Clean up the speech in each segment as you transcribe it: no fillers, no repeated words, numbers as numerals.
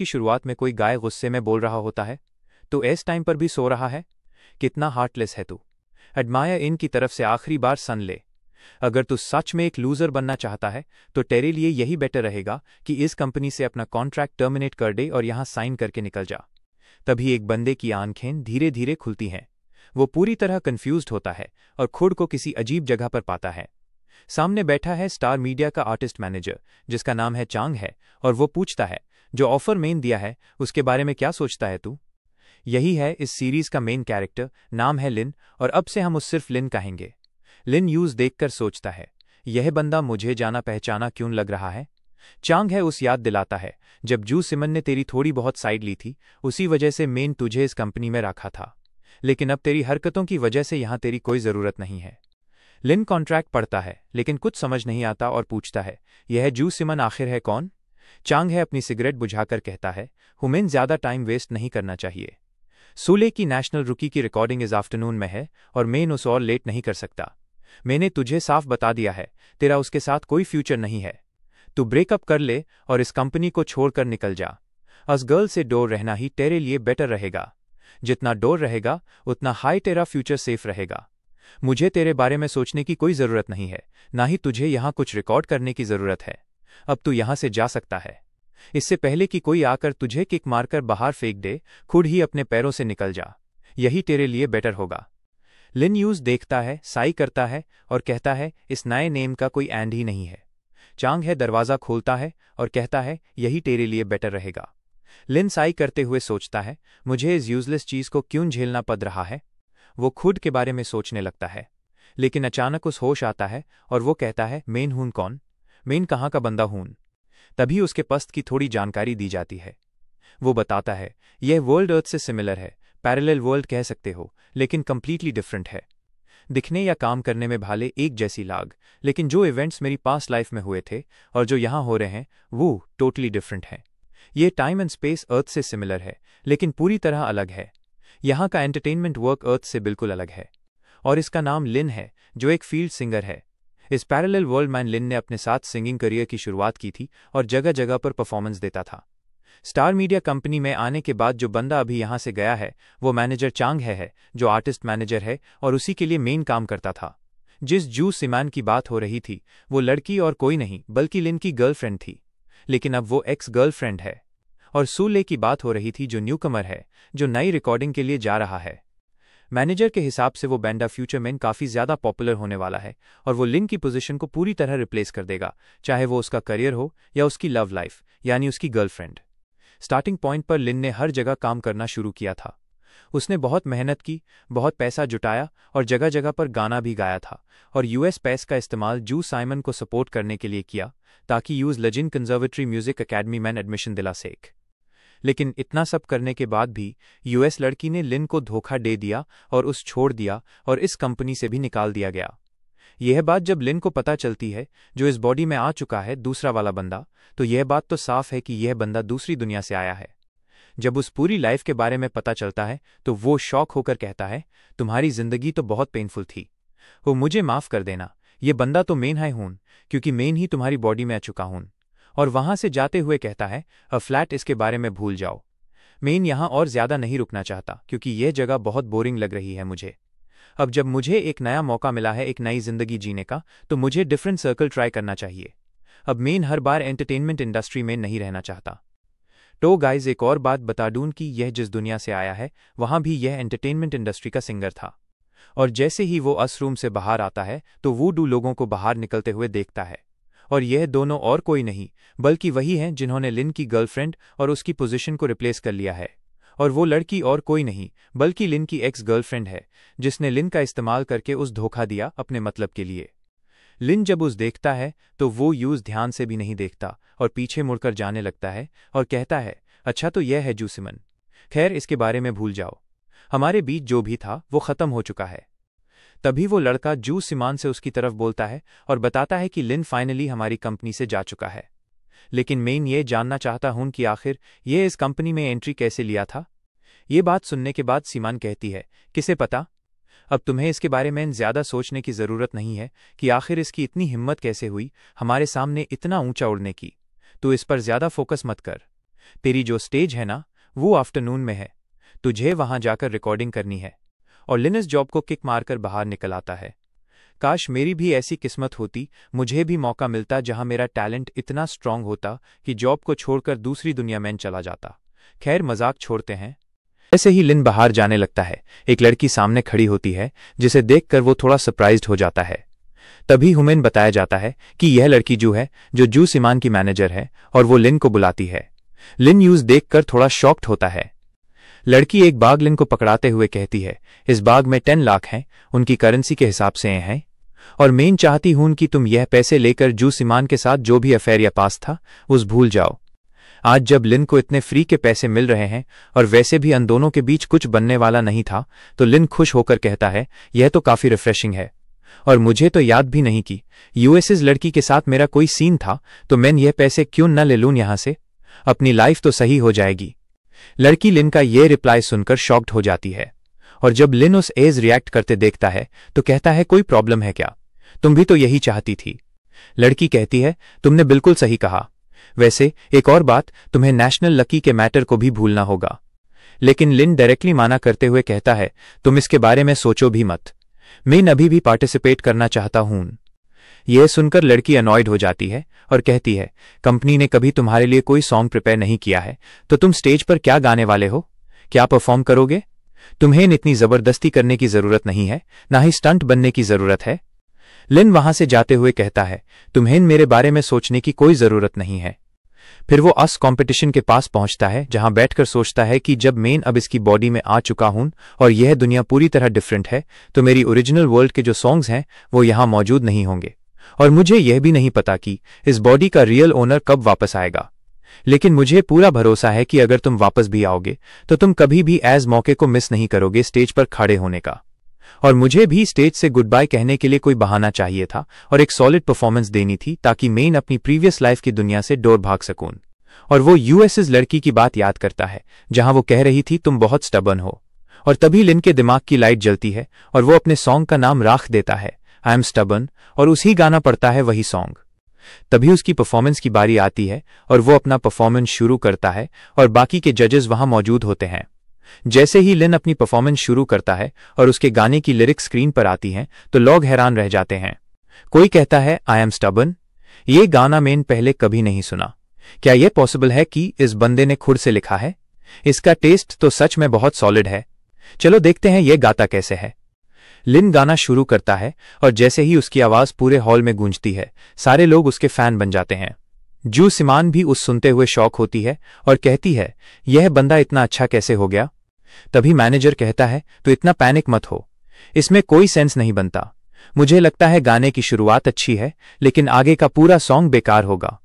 की शुरुआत में कोई गाय गुस्से में बोल रहा होता है तो इस टाइम पर भी सो रहा है? कितना हार्टलेस है तू। एडमायर इन की तरफ से आखिरी बार सन ले। अगर तू सच में एक लूजर बनना चाहता है तो तेरे लिए यही बेटर रहेगा कि इस कंपनी से अपना कॉन्ट्रैक्ट टर्मिनेट कर दे और यहां साइन करके निकल जा। तभी एक बंदे की आंखें धीरे धीरे खुलती हैं। वो पूरी तरह कंफ्यूज्ड होता है और खुद को किसी अजीब जगह पर पाता है। सामने बैठा है स्टार मीडिया का आर्टिस्ट मैनेजर जिसका नाम है चांग है, और वो पूछता है जो ऑफर मेन दिया है उसके बारे में क्या सोचता है तू? यही है इस सीरीज का मेन कैरेक्टर, नाम है लिन, और अब से हम उस सिर्फ लिन कहेंगे। लिन यूज देखकर सोचता है यह बंदा मुझे जाना पहचाना क्यों लग रहा है। चांग है उस याद दिलाता है जब जू सिमन ने तेरी थोड़ी बहुत साइड ली थी, उसी वजह से मेन तुझे इस कंपनी में रखा था, लेकिन अब तेरी हरकतों की वजह से यहां तेरी कोई जरूरत नहीं है। लिन कॉन्ट्रैक्ट पढ़ता है लेकिन कुछ समझ नहीं आता और पूछता है यह जू सिमन आखिर है कौन? चांग है अपनी सिगरेट बुझाकर कहता है हुमेन ज्यादा टाइम वेस्ट नहीं करना चाहिए। सूले की नेशनल रुकी की रिकॉर्डिंग इस आफ्टरनून में है और मेन उस और लेट नहीं कर सकता। मैंने तुझे साफ बता दिया है तेरा उसके साथ कोई फ्यूचर नहीं है। तू ब्रेकअप कर ले और इस कंपनी को छोड़कर निकल जा। अस गर्ल से दूर रहना ही तेरे लिए बेटर रहेगा। जितना दूर रहेगा उतना हाई तेरा फ्यूचर सेफ रहेगा। मुझे तेरे बारे में सोचने की कोई जरूरत नहीं है, ना ही तुझे यहां कुछ रिकॉर्ड करने की जरूरत है। अब तू यहां से जा सकता है। इससे पहले कि कोई आकर तुझे किक मारकर बाहर फेंक दे, खुद ही अपने पैरों से निकल जा। यही तेरे लिए बेटर होगा। लिन यूज देखता है, साई करता है और कहता है इस नए नेम का कोई एंड ही नहीं है। चांग है दरवाजा खोलता है और कहता है यही तेरे लिए बेटर रहेगा। लिन साई करते हुए सोचता है मुझे इस यूजलेस चीज को क्यों झेलना पड़ रहा है। वो खुद के बारे में सोचने लगता है, लेकिन अचानक उस होश आता है और वो कहता है मेन हून कौन? मेन कहाँ का बंदा हून? तभी उसके पस्त की थोड़ी जानकारी दी जाती है। वो बताता है यह वर्ल्ड अर्थ से सिमिलर है, पैरेलल वर्ल्ड कह सकते हो, लेकिन कंप्लीटली डिफरेंट है। दिखने या काम करने में भाले एक जैसी लाग, लेकिन जो इवेंट्स मेरी पास्ट लाइफ में हुए थे और जो यहां हो रहे हैं वो टोटली डिफरेंट हैं। ये टाइम एंड स्पेस अर्थ से सिमिलर है लेकिन पूरी तरह अलग है। यहाँ का एंटरटेनमेंट वर्क अर्थ से बिल्कुल अलग है। और इसका नाम लिन है जो एक फील्ड सिंगर है। इस पैरेलल वर्ल्ड में लिन ने अपने साथ सिंगिंग करियर की शुरुआत की थी और जगह जगह पर परफॉर्मेंस देता था। स्टार मीडिया कंपनी में आने के बाद जो बंदा अभी यहाँ से गया है वो मैनेजर चांग है जो आर्टिस्ट मैनेजर है और उसी के लिए मेन काम करता था। जिस जू सिमान की बात हो रही थी वो लड़की और कोई नहीं बल्कि लिन की गर्लफ्रेंड थी, लेकिन अब वो एक्स गर्लफ्रेंड है। और सूले की बात हो रही थी जो न्यूकमर है, जो नई रिकॉर्डिंग के लिए जा रहा है। मैनेजर के हिसाब से वो बैंडा फ्यूचर में काफ़ी ज़्यादा पॉपुलर होने वाला है और वो लिन की पोजीशन को पूरी तरह रिप्लेस कर देगा, चाहे वो उसका करियर हो या उसकी लव लाइफ यानी उसकी गर्लफ्रेंड। स्टार्टिंग पॉइंट पर लिन ने हर जगह काम करना शुरू किया था। उसने बहुत मेहनत की, बहुत पैसा जुटाया और जगह जगह पर गाना भी गाया था और यूएस पैस का इस्तेमाल जू साइमन को सपोर्ट करने के लिए किया ताकि use legend conservatory music academy में एडमिशन दिला सके। लेकिन इतना सब करने के बाद भी यूएस लड़की ने लिन को धोखा दे दिया और उस छोड़ दिया और इस कंपनी से भी निकाल दिया गया। यह बात जब लिन को पता चलती है जो इस बॉडी में आ चुका है दूसरा वाला बंदा, तो यह बात तो साफ है कि यह बंदा दूसरी दुनिया से आया है। जब उस पूरी लाइफ के बारे में पता चलता है तो वो शॉक होकर कहता है तुम्हारी जिंदगी तो बहुत पेनफुल थी, वो मुझे माफ कर देना। ये बंदा तो मेन है हूं, क्योंकि मेन ही तुम्हारी बॉडी में आ चुका हूं। और वहां से जाते हुए कहता है अ फ्लैट इसके बारे में भूल जाओ। मेन यहां और ज्यादा नहीं रुकना चाहता क्योंकि यह जगह बहुत बोरिंग लग रही है मुझे। अब जब मुझे एक नया मौका मिला है एक नई जिंदगी जीने का तो मुझे डिफरेंट सर्कल ट्राई करना चाहिए। अब मेन हर बार एंटरटेनमेंट इंडस्ट्री में नहीं रहना चाहता। तो गाइज एक और बात बता दूं कि यह जिस दुनिया से आया है वहां भी यह एंटरटेनमेंट इंडस्ट्री का सिंगर था। और जैसे ही वो अस रूम से बाहर आता है तो वूडू लोगों को बाहर निकलते हुए देखता है, और यह दोनों और कोई नहीं बल्कि वही हैं जिन्होंने लिन की गर्लफ्रेंड और उसकी पोजीशन को रिप्लेस कर लिया है। और वो लड़की और कोई नहीं बल्कि लिन की एक्स गर्लफ्रेंड है जिसने लिन का इस्तेमाल करके उस धोखा दिया अपने मतलब के लिए। लिन जब उस देखता है तो वो यूज ध्यान से भी नहीं देखता और पीछे मुड़कर जाने लगता है और कहता है अच्छा तो यह है जू सिमन, खैर इसके बारे में भूल जाओ, हमारे बीच जो भी था वो खत्म हो चुका है। तभी वो लड़का जू सिमान से उसकी तरफ बोलता है और बताता है कि लिन फाइनली हमारी कंपनी से जा चुका है। लेकिन मैं ये जानना चाहता हूं कि आखिर ये इस कंपनी में एंट्री कैसे लिया था। ये बात सुनने के बाद सिमान कहती है किसे पता, अब तुम्हें इसके बारे में ज्यादा सोचने की जरूरत नहीं है कि आखिर इसकी इतनी हिम्मत कैसे हुई हमारे सामने इतना ऊंचा उड़ने की। तो इस पर ज्यादा फोकस मत कर। तेरी जो स्टेज है ना, वो आफ्टरनून में है, तुझे वहां जाकर रिकॉर्डिंग करनी है। और लिन इस जॉब को किक मारकर बाहर निकल आता है। काश मेरी भी ऐसी किस्मत होती, मुझे भी मौका मिलता जहां मेरा टैलेंट इतना स्ट्रांग होता कि जॉब को छोड़कर दूसरी दुनिया में चला जाता। खैर, मजाक छोड़ते हैं। ऐसे ही लिन बाहर जाने लगता है। एक लड़की सामने खड़ी होती है, जिसे देखकर वो थोड़ा सरप्राइज्ड हो जाता है। तभी हुमेन बताया जाता है कि यह लड़की जू है, जो जू सिमान की मैनेजर है, और वो लिन को बुलाती है। लिन यूज देखकर थोड़ा शॉक्ड होता है। लड़की एक बाग लिन को पकड़ाते हुए कहती है, इस बाग में 10 लाख हैं, उनकी करेंसी के हिसाब से हैं, और मैं चाहती हूं कि तुम यह पैसे लेकर जू सिमान के साथ जो भी अफेयर या पास था उस भूल जाओ। आज जब लिन को इतने फ्री के पैसे मिल रहे हैं और वैसे भी अन दोनों के बीच कुछ बनने वाला नहीं था, तो लिन खुश होकर कहता है, यह तो काफी रिफ्रेशिंग है, और मुझे तो याद भी नहीं कि यूएसएस लड़की के साथ मेरा कोई सीन था, तो मैं यह पैसे क्यों न ले लूं यहां से, अपनी लाइफ तो सही हो जाएगी। लड़की लिन का यह रिप्लाई सुनकर शॉक्ड हो जाती है, और जब लिन उस एज रिएक्ट करते देखता है तो कहता है, कोई प्रॉब्लम है क्या, तुम भी तो यही चाहती थी। लड़की कहती है, तुमने बिल्कुल सही कहा, वैसे एक और बात, तुम्हें नेशनल लकी के मैटर को भी भूलना होगा। लेकिन लिन डायरेक्टली माना करते हुए कहता है, तुम इसके बारे में सोचो भी मत, मैं अभी भी पार्टिसिपेट करना चाहता हूं। यह सुनकर लड़की अनॉयड हो जाती है और कहती है, कंपनी ने कभी तुम्हारे लिए कोई सॉन्ग प्रिपेयर नहीं किया है, तो तुम स्टेज पर क्या गाने वाले हो, क्या परफॉर्म करोगे? तुम्हें इतनी जबरदस्ती करने की जरूरत नहीं है, ना ही स्टंट बनने की जरूरत है। लिन वहां से जाते हुए कहता है, तुम्हें मेरे बारे में सोचने की कोई जरूरत नहीं है। फिर वो अस कंपटीशन के पास पहुंचता है, जहां बैठकर सोचता है कि जब मैं अब इसकी बॉडी में आ चुका हूं और यह दुनिया पूरी तरह डिफरेंट है, तो मेरी ओरिजिनल वर्ल्ड के जो सॉन्ग्स हैं वो यहां मौजूद नहीं होंगे, और मुझे यह भी नहीं पता कि इस बॉडी का रियल ओनर कब वापस आएगा। लेकिन मुझे पूरा भरोसा है कि अगर तुम वापस भी आओगे तो तुम कभी भी एज मौके को मिस नहीं करोगे स्टेज पर खड़े होने का। और मुझे भी स्टेज से गुड बाय कहने के लिए कोई बहाना चाहिए था और एक सॉलिड परफॉर्मेंस देनी थी, ताकि मैं अपनी प्रीवियस लाइफ की दुनिया से दूर भाग सकूं। और वो यूएसएस लड़की की बात याद करता है, जहां वो कह रही थी, तुम बहुत स्टबर्न हो। और तभी लिन के दिमाग की लाइट जलती है और वो अपने सॉन्ग का नाम राख देता है, आई एम स्टबर्न, और उसी गाना पड़ता है वही सॉन्ग। तभी उसकी परफॉर्मेंस की बारी आती है और वो अपना परफॉर्मेंस शुरू करता है, और बाकी के जजेस वहां मौजूद होते हैं। जैसे ही लिन अपनी परफॉर्मेंस शुरू करता है और उसके गाने की लिरिक्स स्क्रीन पर आती हैं, तो लोग हैरान रह जाते हैं। कोई कहता है, आई एम स्टबर्न, ये गाना मैंने पहले कभी नहीं सुना, क्या यह पॉसिबल है कि इस बंदे ने खुद से लिखा है? इसका टेस्ट तो सच में बहुत सॉलिड है, चलो देखते हैं यह गाता कैसे है। लिन गाना शुरू करता है, और जैसे ही उसकी आवाज पूरे हॉल में गूंजती है, सारे लोग उसके फैन बन जाते हैं। जू सिमान भी उस सुनते हुए शॉक होती है और कहती है, यह बंदा इतना अच्छा कैसे हो गया? तभी मैनेजर कहता है, तो इतना पैनिक मत हो, इसमें कोई सेंस नहीं बनता। मुझे लगता है गाने की शुरुआत अच्छी है, लेकिन आगे का पूरा सॉन्ग बेकार होगा।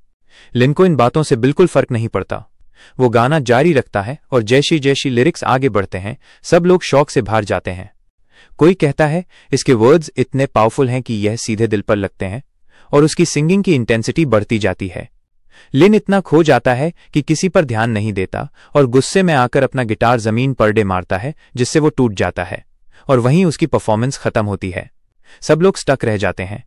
लिन को इन बातों से बिल्कुल फर्क नहीं पड़ता। वो गाना जारी रखता है, और जैसी जैसी लिरिक्स आगे बढ़ते हैं, सब लोग शौक से भर जाते हैं। कोई कहता है, इसके वर्ड्स इतने पावरफुल हैं कि यह सीधे दिल पर लगते हैं, और उसकी सिंगिंग की इंटेंसिटी बढ़ती जाती है। लिन इतना खो जाता है कि किसी पर ध्यान नहीं देता, और गुस्से में आकर अपना गिटार जमीन पर डे मारता है, जिससे वो टूट जाता है, और वहीं उसकी परफॉर्मेंस खत्म होती है। सब लोग स्टक रह जाते हैं।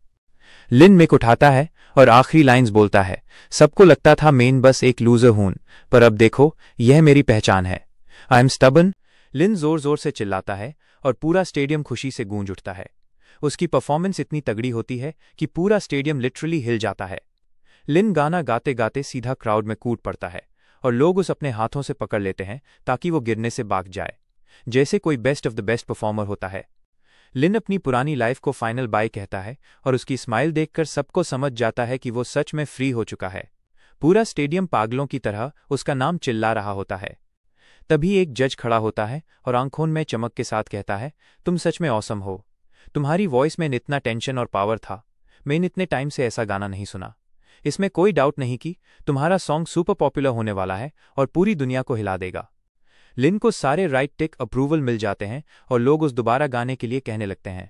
लिन मिक उठाता है और आखिरी लाइंस बोलता है, सबको लगता था मैं बस एक लूजर हूं, पर अब देखो, यह मेरी पहचान है, आई एम स्टबर्न। लिन जोर जोर से चिल्लाता है और पूरा स्टेडियम खुशी से गूंज उठता है। उसकी परफॉर्मेंस इतनी तगड़ी होती है कि पूरा स्टेडियम लिटरली हिल जाता है। लिन गाना गाते गाते सीधा क्राउड में कूद पड़ता है, और लोग उस अपने हाथों से पकड़ लेते हैं ताकि वो गिरने से भाग जाए, जैसे कोई best of the best performer होता है। लिन अपनी पुरानी लाइफ को फाइनल बाय कहता है, और उसकी स्माइल देखकर सबको समझ जाता है कि वो सच में फ्री हो चुका है। पूरा स्टेडियम पागलों की तरह उसका नाम चिल्ला रहा होता है। तभी एक जज खड़ा होता है और आंखों में चमक के साथ कहता है, तुम सच में ऑसम हो, तुम्हारी वॉइस में इतना टेंशन और पावर था, मैंने इतने टाइम से ऐसा गाना नहीं सुना। इसमें कोई डाउट नहीं कि तुम्हारा सॉन्ग सुपर पॉपुलर होने वाला है और पूरी दुनिया को हिला देगा। लिन को सारे राइट टिक अप्रूवल मिल जाते हैं, और लोग उस दोबारा गाने के लिए कहने लगते हैं।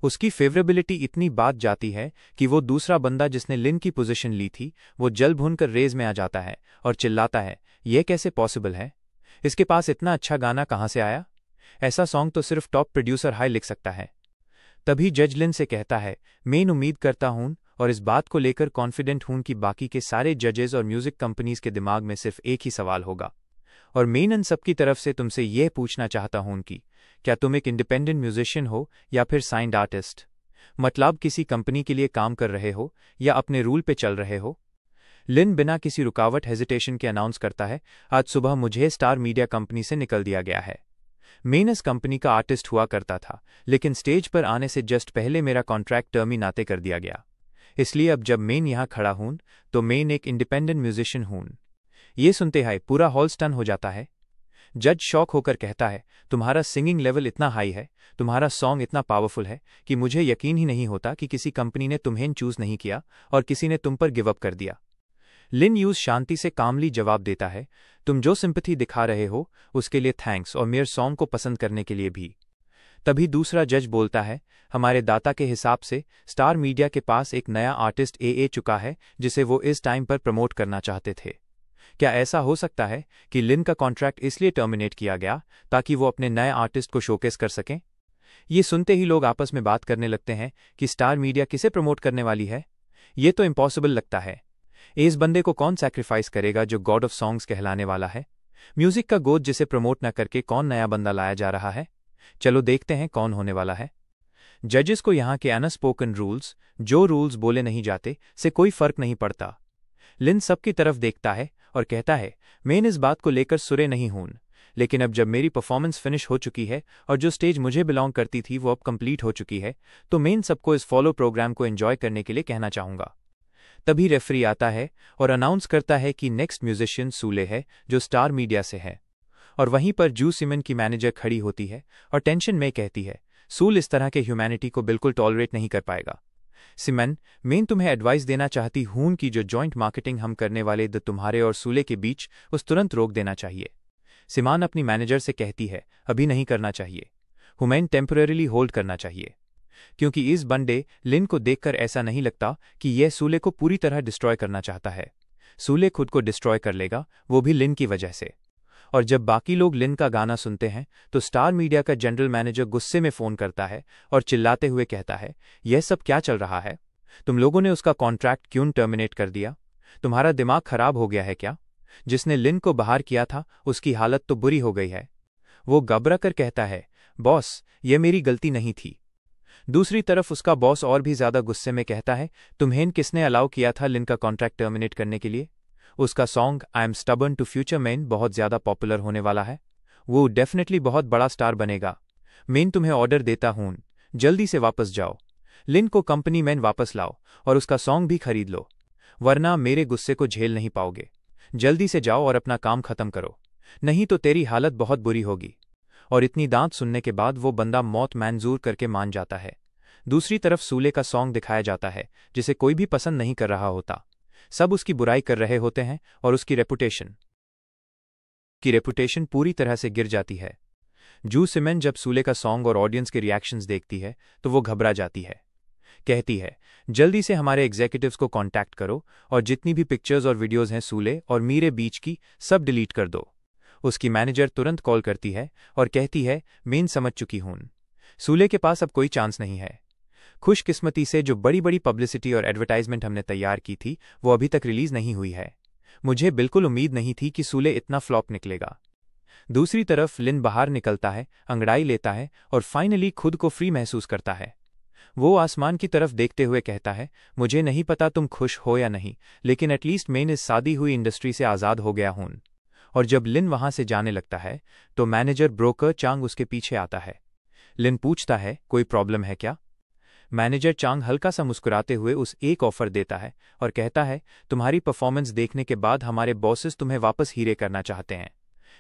उसकी फेवरेबिलिटी इतनी बात जाती है कि वो दूसरा बंदा जिसने लिन की पोजीशन ली थी, वो जल भूनकर रेज में आ जाता है और चिल्लाता है, यह कैसे पॉसिबल है? इसके पास इतना अच्छा गाना कहां से आया? ऐसा सॉन्ग तो सिर्फ टॉप प्रोड्यूसर हाई लिख सकता है। तभी जज लिन से कहता है, मैं उम्मीद करता हूं और इस बात को लेकर कॉन्फिडेंट हूं कि बाकी के सारे जजेस और म्यूजिक कंपनीज के दिमाग में सिर्फ एक ही सवाल होगा। और मैं इन सब की तरफ से तुमसे यह पूछना चाहता हूं कि क्या तुम एक इंडिपेंडेंट म्यूजिशियन हो या फिर साइंड आर्टिस्ट, मतलब किसी कंपनी के लिए काम कर रहे हो या अपने रूल पे चल रहे हो। लिन बिना किसी रुकावट हेजिटेशन के अनाउंस करता है, आज सुबह मुझे स्टार मीडिया कंपनी से निकल दिया गया है। मैं इस कंपनी का आर्टिस्ट हुआ करता था, लेकिन स्टेज पर आने से जस्ट पहले मेरा कॉन्ट्रैक्ट टर्मिनेट कर दिया गया। इसलिए अब जब मैं यहाँ खड़ा हूं तो मैं एक इंडिपेंडेंट म्यूजिशियन हूं। ये सुनते ही पूरा हॉल स्टन हो जाता है। जज शॉक होकर कहता है, तुम्हारा सिंगिंग लेवल इतना हाई है, तुम्हारा सॉन्ग इतना पावरफुल है कि मुझे यकीन ही नहीं होता कि किसी कंपनी ने तुम्हें चूज नहीं किया और किसी ने तुम पर गिव अप कर दिया। लिन यूज शांति से कामली जवाब देता है, तुम जो सिंपैथी दिखा रहे हो उसके लिए थैंक्स, और मेरे सॉन्ग को पसंद करने के लिए भी। तभी दूसरा जज बोलता है, हमारे दाता के हिसाब से स्टार मीडिया के पास एक नया आर्टिस्ट ए चुका है जिसे वो इस टाइम पर प्रमोट करना चाहते थे। क्या ऐसा हो सकता है कि लिन का कॉन्ट्रैक्ट इसलिए टर्मिनेट किया गया ताकि वो अपने नए आर्टिस्ट को शोकेस कर सकें? ये सुनते ही लोग आपस में बात करने लगते हैं कि स्टार मीडिया किसे प्रमोट करने वाली है। ये तो इम्पॉसिबल लगता है। इस बंदे को कौन सैक्रिफाइस करेगा जो गॉड ऑफ सॉन्ग्स कहलाने वाला है? म्यूजिक का गोद जिसे प्रमोट न करके कौन नया बंदा लाया जा रहा है? चलो देखते हैं कौन होने वाला है। जजेस को यहाँ के अनस्पोकन रूल्स, जो रूल्स बोले नहीं जाते, से कोई फर्क नहीं पड़ता। लिन सबकी तरफ देखता है और कहता है, मैं इस बात को लेकर सुरे नहीं हूं, लेकिन अब जब मेरी परफॉर्मेंस फिनिश हो चुकी है और जो स्टेज मुझे बिलोंग करती थी वो अब कंप्लीट हो चुकी है, तो मैं इन सबको इस फॉलो प्रोग्राम को एंजॉय करने के लिए कहना चाहूंगा। तभी रेफरी आता है और अनाउंस करता है कि नेक्स्ट म्यूजिशियन सूले है जो स्टार मीडिया से है। और वहीं पर जू सिमन की मैनेजर खड़ी होती है और टेंशन में कहती है, सूल इस तरह के ह्यूमैनिटी को बिल्कुल टॉलरेट नहीं कर पाएगा। सिमन, मैं तुम्हें एडवाइस देना चाहती हूं कि जो जॉइंट मार्केटिंग हम करने वाले तुम्हारे और सूले के बीच उस तुरंत रोक देना चाहिए। सिमान अपनी मैनेजर से कहती है, अभी नहीं करना चाहिए, हुमैन टेम्पररीली होल्ड करना चाहिए, क्योंकि इस बंदे लिन को देखकर ऐसा नहीं लगता कि यह सूले को पूरी तरह डिस्ट्रॉय करना चाहता है। सूले खुद को डिस्ट्रॉय कर लेगा, वो भी लिन की वजह से। और जब बाकी लोग लिन का गाना सुनते हैं तो स्टार मीडिया का जनरल मैनेजर गुस्से में फोन करता है और चिल्लाते हुए कहता है, यह सब क्या चल रहा है? तुम लोगों ने उसका कॉन्ट्रैक्ट क्यों टर्मिनेट कर दिया? तुम्हारा दिमाग खराब हो गया है क्या? जिसने लिन को बाहर किया था उसकी हालत तो बुरी हो गई है। वो घबरा कर कहता है, बॉस, यह मेरी गलती नहीं थी। दूसरी तरफ उसका बॉस और भी ज्यादा गुस्से में कहता है, तुम्हें किसने अलाउ किया था लिन का कॉन्ट्रैक्ट टर्मिनेट करने के लिए? उसका song I am stubborn to future man बहुत ज्यादा पॉपुलर होने वाला है, वो डेफिनेटली बहुत बड़ा स्टार बनेगा। मैं तुम्हें ऑर्डर देता हूं, जल्दी से वापस जाओ, लिन को कंपनी मैन वापस लाओ और उसका सॉन्ग भी खरीद लो, वरना मेरे गुस्से को झेल नहीं पाओगे। जल्दी से जाओ और अपना काम खत्म करो, नहीं तो तेरी हालत बहुत बुरी होगी। और इतनी दांत सुनने के बाद वो बंदा मौत मंजूर करके मान जाता है। दूसरी तरफ सूले का सॉन्ग दिखाया जाता है जिसे कोई भी पसंद नहीं कर रहा होता। सब उसकी बुराई कर रहे होते हैं और उसकी रेपुटेशन पूरी तरह से गिर जाती है। जू सिमन जब सूले का सॉन्ग और ऑडियंस के रिएक्शंस देखती है तो वो घबरा जाती है। कहती है, जल्दी से हमारे एग्जीक्यूटिव्स को कांटेक्ट करो और जितनी भी पिक्चर्स और वीडियोस हैं सूले और मेरे बीच की, सब डिलीट कर दो। उसकी मैनेजर तुरंत कॉल करती है और कहती है, मैं समझ चुकी हूं, सूले के पास अब कोई चांस नहीं है। खुशकिस्मती से जो बड़ी बड़ी पब्लिसिटी और एडवर्टाइजमेंट हमने तैयार की थी वो अभी तक रिलीज नहीं हुई है। मुझे बिल्कुल उम्मीद नहीं थी कि सूले इतना फ्लॉप निकलेगा। दूसरी तरफ लिन बाहर निकलता है, अंगड़ाई लेता है और फाइनली खुद को फ्री महसूस करता है। वो आसमान की तरफ देखते हुए कहता है, मुझे नहीं पता तुम खुश हो या नहीं, लेकिन एटलीस्ट मैं इस शादी हुई इंडस्ट्री से आज़ाद हो गया हूं। और जब लिन वहां से जाने लगता है तो मैनेजर ब्रोकर चांग उसके पीछे आता है। लिन पूछता है, कोई प्रॉब्लम है क्या? मैनेजर चांग हल्का सा मुस्कुराते हुए उस एक ऑफर देता है और कहता है, तुम्हारी परफॉर्मेंस देखने के बाद हमारे बॉसेस तुम्हें वापस हीरे करना चाहते हैं।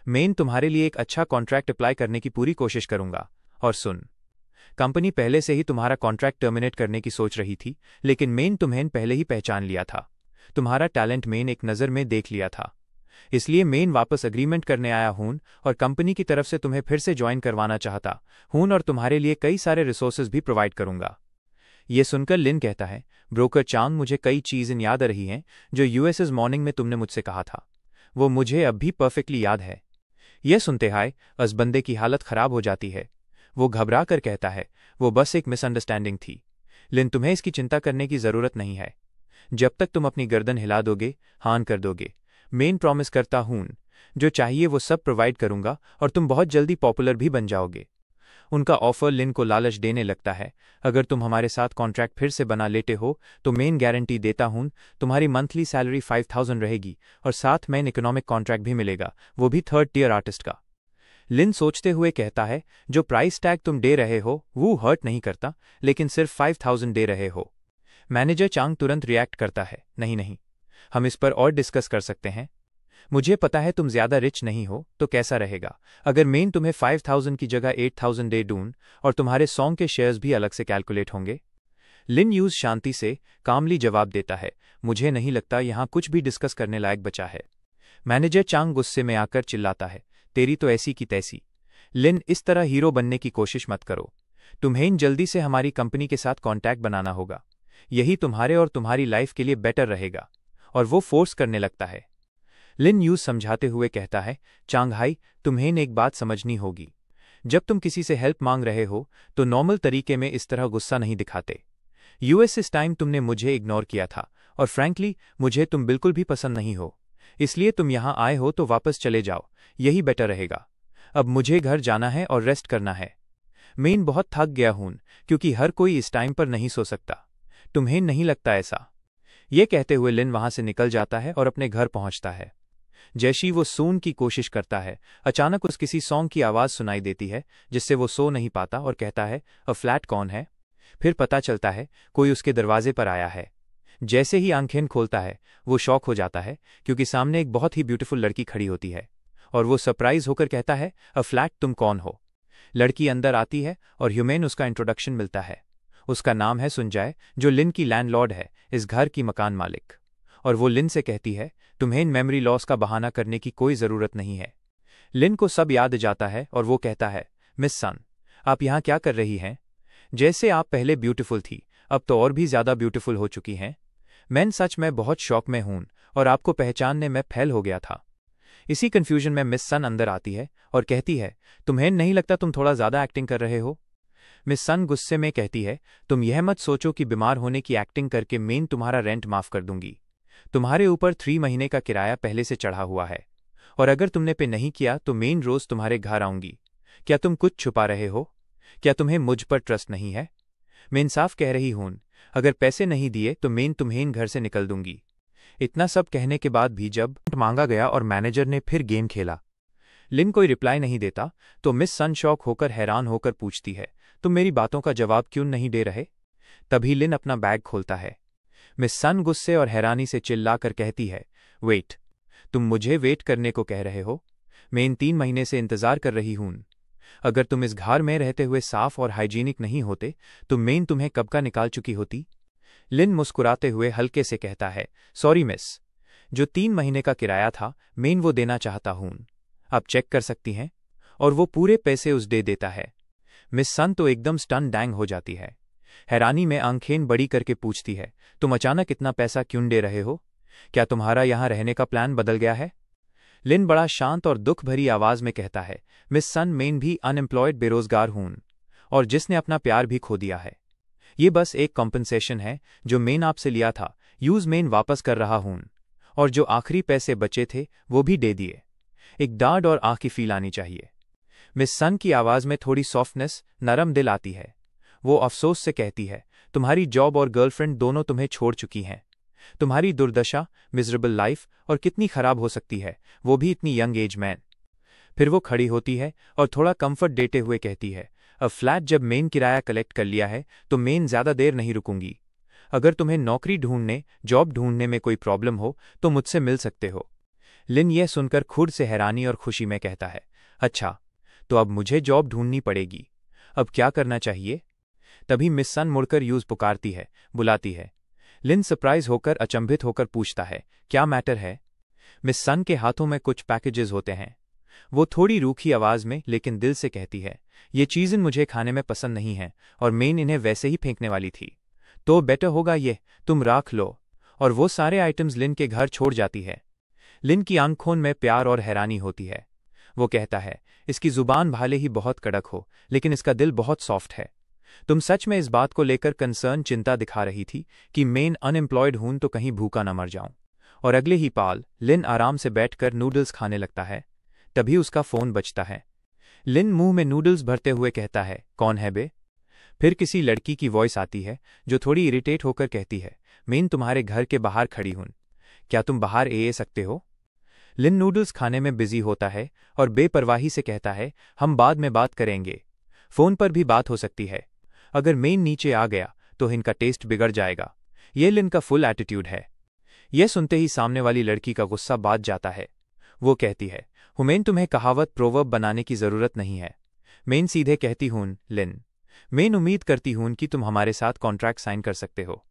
मैं तुम्हारे लिए एक अच्छा कॉन्ट्रैक्ट अप्लाई करने की पूरी कोशिश करूंगा। और सुन, कंपनी पहले से ही तुम्हारा कॉन्ट्रैक्ट टर्मिनेट करने की सोच रही थी, लेकिन मैं तुम्हें पहले ही पहचान लिया था। तुम्हारा टैलेंट मैं एक नज़र में देख लिया था, इसलिए मैं वापस अग्रीमेंट करने आया हूं और कंपनी की तरफ से तुम्हें फिर से ज्वाइन करवाना चाहता हूं और तुम्हारे लिए कई सारे रिसोर्सेज भी प्रोवाइड करूंगा। ये सुनकर लिन कहता है, ब्रोकर चांग, मुझे कई चीज़ें याद आ रही हैं जो यूएसएस मॉर्निंग में तुमने मुझसे कहा था, वो मुझे अब भी परफेक्टली याद है। यह सुनते हाय उस बंदे की हालत खराब हो जाती है। वो घबरा कर कहता है, वो बस एक मिसअंडरस्टैंडिंग थी, लिन, तुम्हें इसकी चिंता करने की जरूरत नहीं है। जब तक तुम अपनी गर्दन हिला दोगे, हान कर दोगे, मेन प्रॉमिस करता हूं, जो चाहिए वो सब प्रोवाइड करूंगा और तुम बहुत जल्दी पॉपुलर भी बन जाओगे। उनका ऑफर लिन को लालच देने लगता है। अगर तुम हमारे साथ कॉन्ट्रैक्ट फिर से बना लेते हो तो मेन गारंटी देता हूं, तुम्हारी मंथली सैलरी 5000 रहेगी और साथ में इकोनॉमिक कॉन्ट्रैक्ट भी मिलेगा, वो भी 3rd टियर आर्टिस्ट का। लिन सोचते हुए कहता है, जो प्राइस टैग तुम दे रहे हो वो हर्ट नहीं करता, लेकिन सिर्फ 5000 दे रहे हो। मैनेजर चांग तुरंत रिएक्ट करता है, नहीं नहीं, हम इस पर और डिस्कस कर सकते हैं। मुझे पता है तुम ज्यादा रिच नहीं हो, तो कैसा रहेगा अगर मेन तुम्हें 5000 की जगह 8000 दे दूं और तुम्हारे सॉन्ग के शेयर्स भी अलग से कैलकुलेट होंगे। लिन यूज शांति से कामली जवाब देता है, मुझे नहीं लगता यहां कुछ भी डिस्कस करने लायक बचा है। मैनेजर चांग गुस्से में आकर चिल्लाता है, तेरी तो ऐसी की तैसी। लिन, इस तरह हीरो बनने की कोशिश मत करो। तुम्हें जल्दी से हमारी कंपनी के साथ कॉन्टैक्ट बनाना होगा, यही तुम्हारे और तुम्हारी लाइफ के लिए बेटर रहेगा। और वो फोर्स करने लगता है। लिन यूज समझाते हुए कहता है, चांगहाई, तुम्हें एक बात समझनी होगी। जब तुम किसी से हेल्प मांग रहे हो तो नॉर्मल तरीके में इस तरह गुस्सा नहीं दिखाते। यूएस इस टाइम तुमने मुझे इग्नोर किया था और फ्रैंकली मुझे तुम बिल्कुल भी पसंद नहीं हो, इसलिए तुम यहां आए हो तो वापस चले जाओ, यही बेटर रहेगा। अब मुझे घर जाना है और रेस्ट करना है। मेन बहुत थक गया हूं, क्योंकि हर कोई इस टाइम पर नहीं सो सकता। तुम्हें नहीं लगता ऐसा? ये कहते हुए लिन वहां से निकल जाता है और अपने घर पहुंचता है। जैसी वो सोने की कोशिश करता है, अचानक उस किसी सॉन्ग की आवाज सुनाई देती है, जिससे वो सो नहीं पाता और कहता है, अ फ्लैट कौन है? फिर पता चलता है कोई उसके दरवाजे पर आया है। जैसे ही आंखें खोलता है वो शॉक हो जाता है, क्योंकि सामने एक बहुत ही ब्यूटीफुल लड़की खड़ी होती है और वो सरप्राइज होकर कहता है, अ फ्लैट, तुम कौन हो? लड़की अंदर आती है और ह्यूमेन उसका इंट्रोडक्शन मिलता है। उसका नाम है सुनजाए, जो लिन की लैंडलॉर्ड है, इस घर की मकान मालिक। और वो लिन से कहती है, तुम्हें मेमोरी लॉस का बहाना करने की कोई जरूरत नहीं है। लिन को सब याद जाता है और वो कहता है, मिस सन, आप यहाँ क्या कर रही हैं? जैसे आप पहले ब्यूटीफुल थी, अब तो और भी ज्यादा ब्यूटीफुल हो चुकी हैं। मैं सच में बहुत शौक में हूं और आपको पहचानने में फेल हो गया था। इसी कंफ्यूजन में मिस सन अंदर आती है और कहती है, तुम्हें नहीं लगता तुम थोड़ा ज्यादा एक्टिंग कर रहे हो? मिस सन गुस्से में कहती है, तुम यह मत सोचो कि बीमार होने की एक्टिंग करके मेन तुम्हारा रेंट माफ कर दूंगी। तुम्हारे ऊपर 3 महीने का किराया पहले से चढ़ा हुआ है और अगर तुमने पे नहीं किया तो मेन रोज तुम्हारे घर आऊंगी। क्या तुम कुछ छुपा रहे हो? क्या तुम्हें मुझ पर ट्रस्ट नहीं है? मैं इंसाफ कह रही हूं, अगर पैसे नहीं दिए तो मेन तुम्हें घर से निकल दूंगी। इतना सब कहने के बाद भी जब मांगा गया और मैनेजर ने फिर गेम खेला, लिन कोई रिप्लाई नहीं देता, तो मिस सन शॉक होकर हैरान होकर पूछती है, तुम मेरी बातों का जवाब क्यों नहीं दे रहे? तभी लिन अपना बैग खोलता है। मिस सन गुस्से और हैरानी से चिल्लाकर कहती है, वेट, तुम मुझे वेट करने को कह रहे हो? मैं इन 3 महीने से इंतजार कर रही हूं। अगर तुम इस घर में रहते हुए साफ और हाइजीनिक नहीं होते तो मेन तुम्हें कब का निकाल चुकी होती। लिन मुस्कुराते हुए हल्के से कहता है, सॉरी मिस, जो 3 महीने का किराया था मेन वो देना चाहता हूं, आप चेक कर सकती हैं। और वो पूरे पैसे उस दे देता है। मिस सन तो एकदम स्टन डैंग हो जाती है। हैरानी में आंखें बड़ी करके पूछती है, तुम अचानक इतना पैसा क्यों दे रहे हो? क्या तुम्हारा यहां रहने का प्लान बदल गया है? लिन बड़ा शांत और दुख भरी आवाज में कहता है, मिस सन, मेन भी अनएम्प्लॉयड बेरोजगार हूं और जिसने अपना प्यार भी खो दिया है। ये बस एक कॉम्पनसेशन है जो मेन आपसे लिया था, यूज मेन वापस कर रहा हूं और जो आखिरी पैसे बचे थे वो भी दे दिए। एक डांट और आंख की फील आनी चाहिए। मिस सन की आवाज में थोड़ी सॉफ्टनेस, नरम दिल आती है। वो अफसोस से कहती है, तुम्हारी जॉब और गर्लफ्रेंड दोनों तुम्हें छोड़ चुकी हैं। तुम्हारी दुर्दशा, मिजरेबल लाइफ और कितनी खराब हो सकती है, वो भी इतनी यंग एज में। फिर वो खड़ी होती है और थोड़ा कंफर्ट देते हुए कहती है, अब फ्लैट जब मेन किराया कलेक्ट कर लिया है तो मेन ज्यादा देर नहीं रुकूंगी। अगर तुम्हें नौकरी ढूंढने, जॉब ढूंढने में कोई प्रॉब्लम हो तो मुझसे मिल सकते हो। लिन यह सुनकर खुद से हैरानी और खुशी में कहता है, अच्छा, तो अब मुझे जॉब ढूंढनी पड़ेगी। अब क्या करना चाहिए? तभी मिस सन मुड़कर यूज पुकारती है, बुलाती है। लिन सरप्राइज होकर अचंभित होकर पूछता है, क्या मैटर है? मिस सन के हाथों में कुछ पैकेजेस होते हैं। वो थोड़ी रूखी आवाज में लेकिन दिल से कहती है, ये चीजें मुझे खाने में पसंद नहीं है और मेन इन्हें वैसे ही फेंकने वाली थी, तो बेटर होगा ये तुम राख लो। और वो सारे आइटम्स लिन के घर छोड़ जाती है। लिन की आंखों में प्यार और हैरानी होती है। वो कहता है, इसकी जुबान भले ही बहुत कड़क हो लेकिन इसका दिल बहुत सॉफ्ट है। तुम सच में इस बात को लेकर कंसर्न चिंता दिखा रही थी कि मेन अनएम्प्लॉयड हूं तो कहीं भूखा न मर जाऊं। और अगले ही पाल लिन आराम से बैठकर नूडल्स खाने लगता है। तभी उसका फोन बजता है। लिन मुंह में नूडल्स भरते हुए कहता है, कौन है बे? फिर किसी लड़की की वॉइस आती है जो थोड़ी इरिटेट होकर कहती है, मेन तुम्हारे घर के बाहर खड़ी हूं, क्या तुम बाहर ए सकते हो? लिन नूडल्स खाने में बिजी होता है और बेपरवाही से कहता है, हम बाद में बात करेंगे, फोन पर भी बात हो सकती है। अगर मेन नीचे आ गया तो इनका टेस्ट बिगड़ जाएगा। यह लिन का फुल एटीट्यूड है। यह सुनते ही सामने वाली लड़की का गुस्सा बाज जाता है। वो कहती है, हुमेन तुम्हें कहावत प्रोवर्ब बनाने की जरूरत नहीं है। मेन सीधे कहती हूं, लिन मेन उम्मीद करती हूं कि तुम हमारे साथ कॉन्ट्रैक्ट साइन कर सकते हो।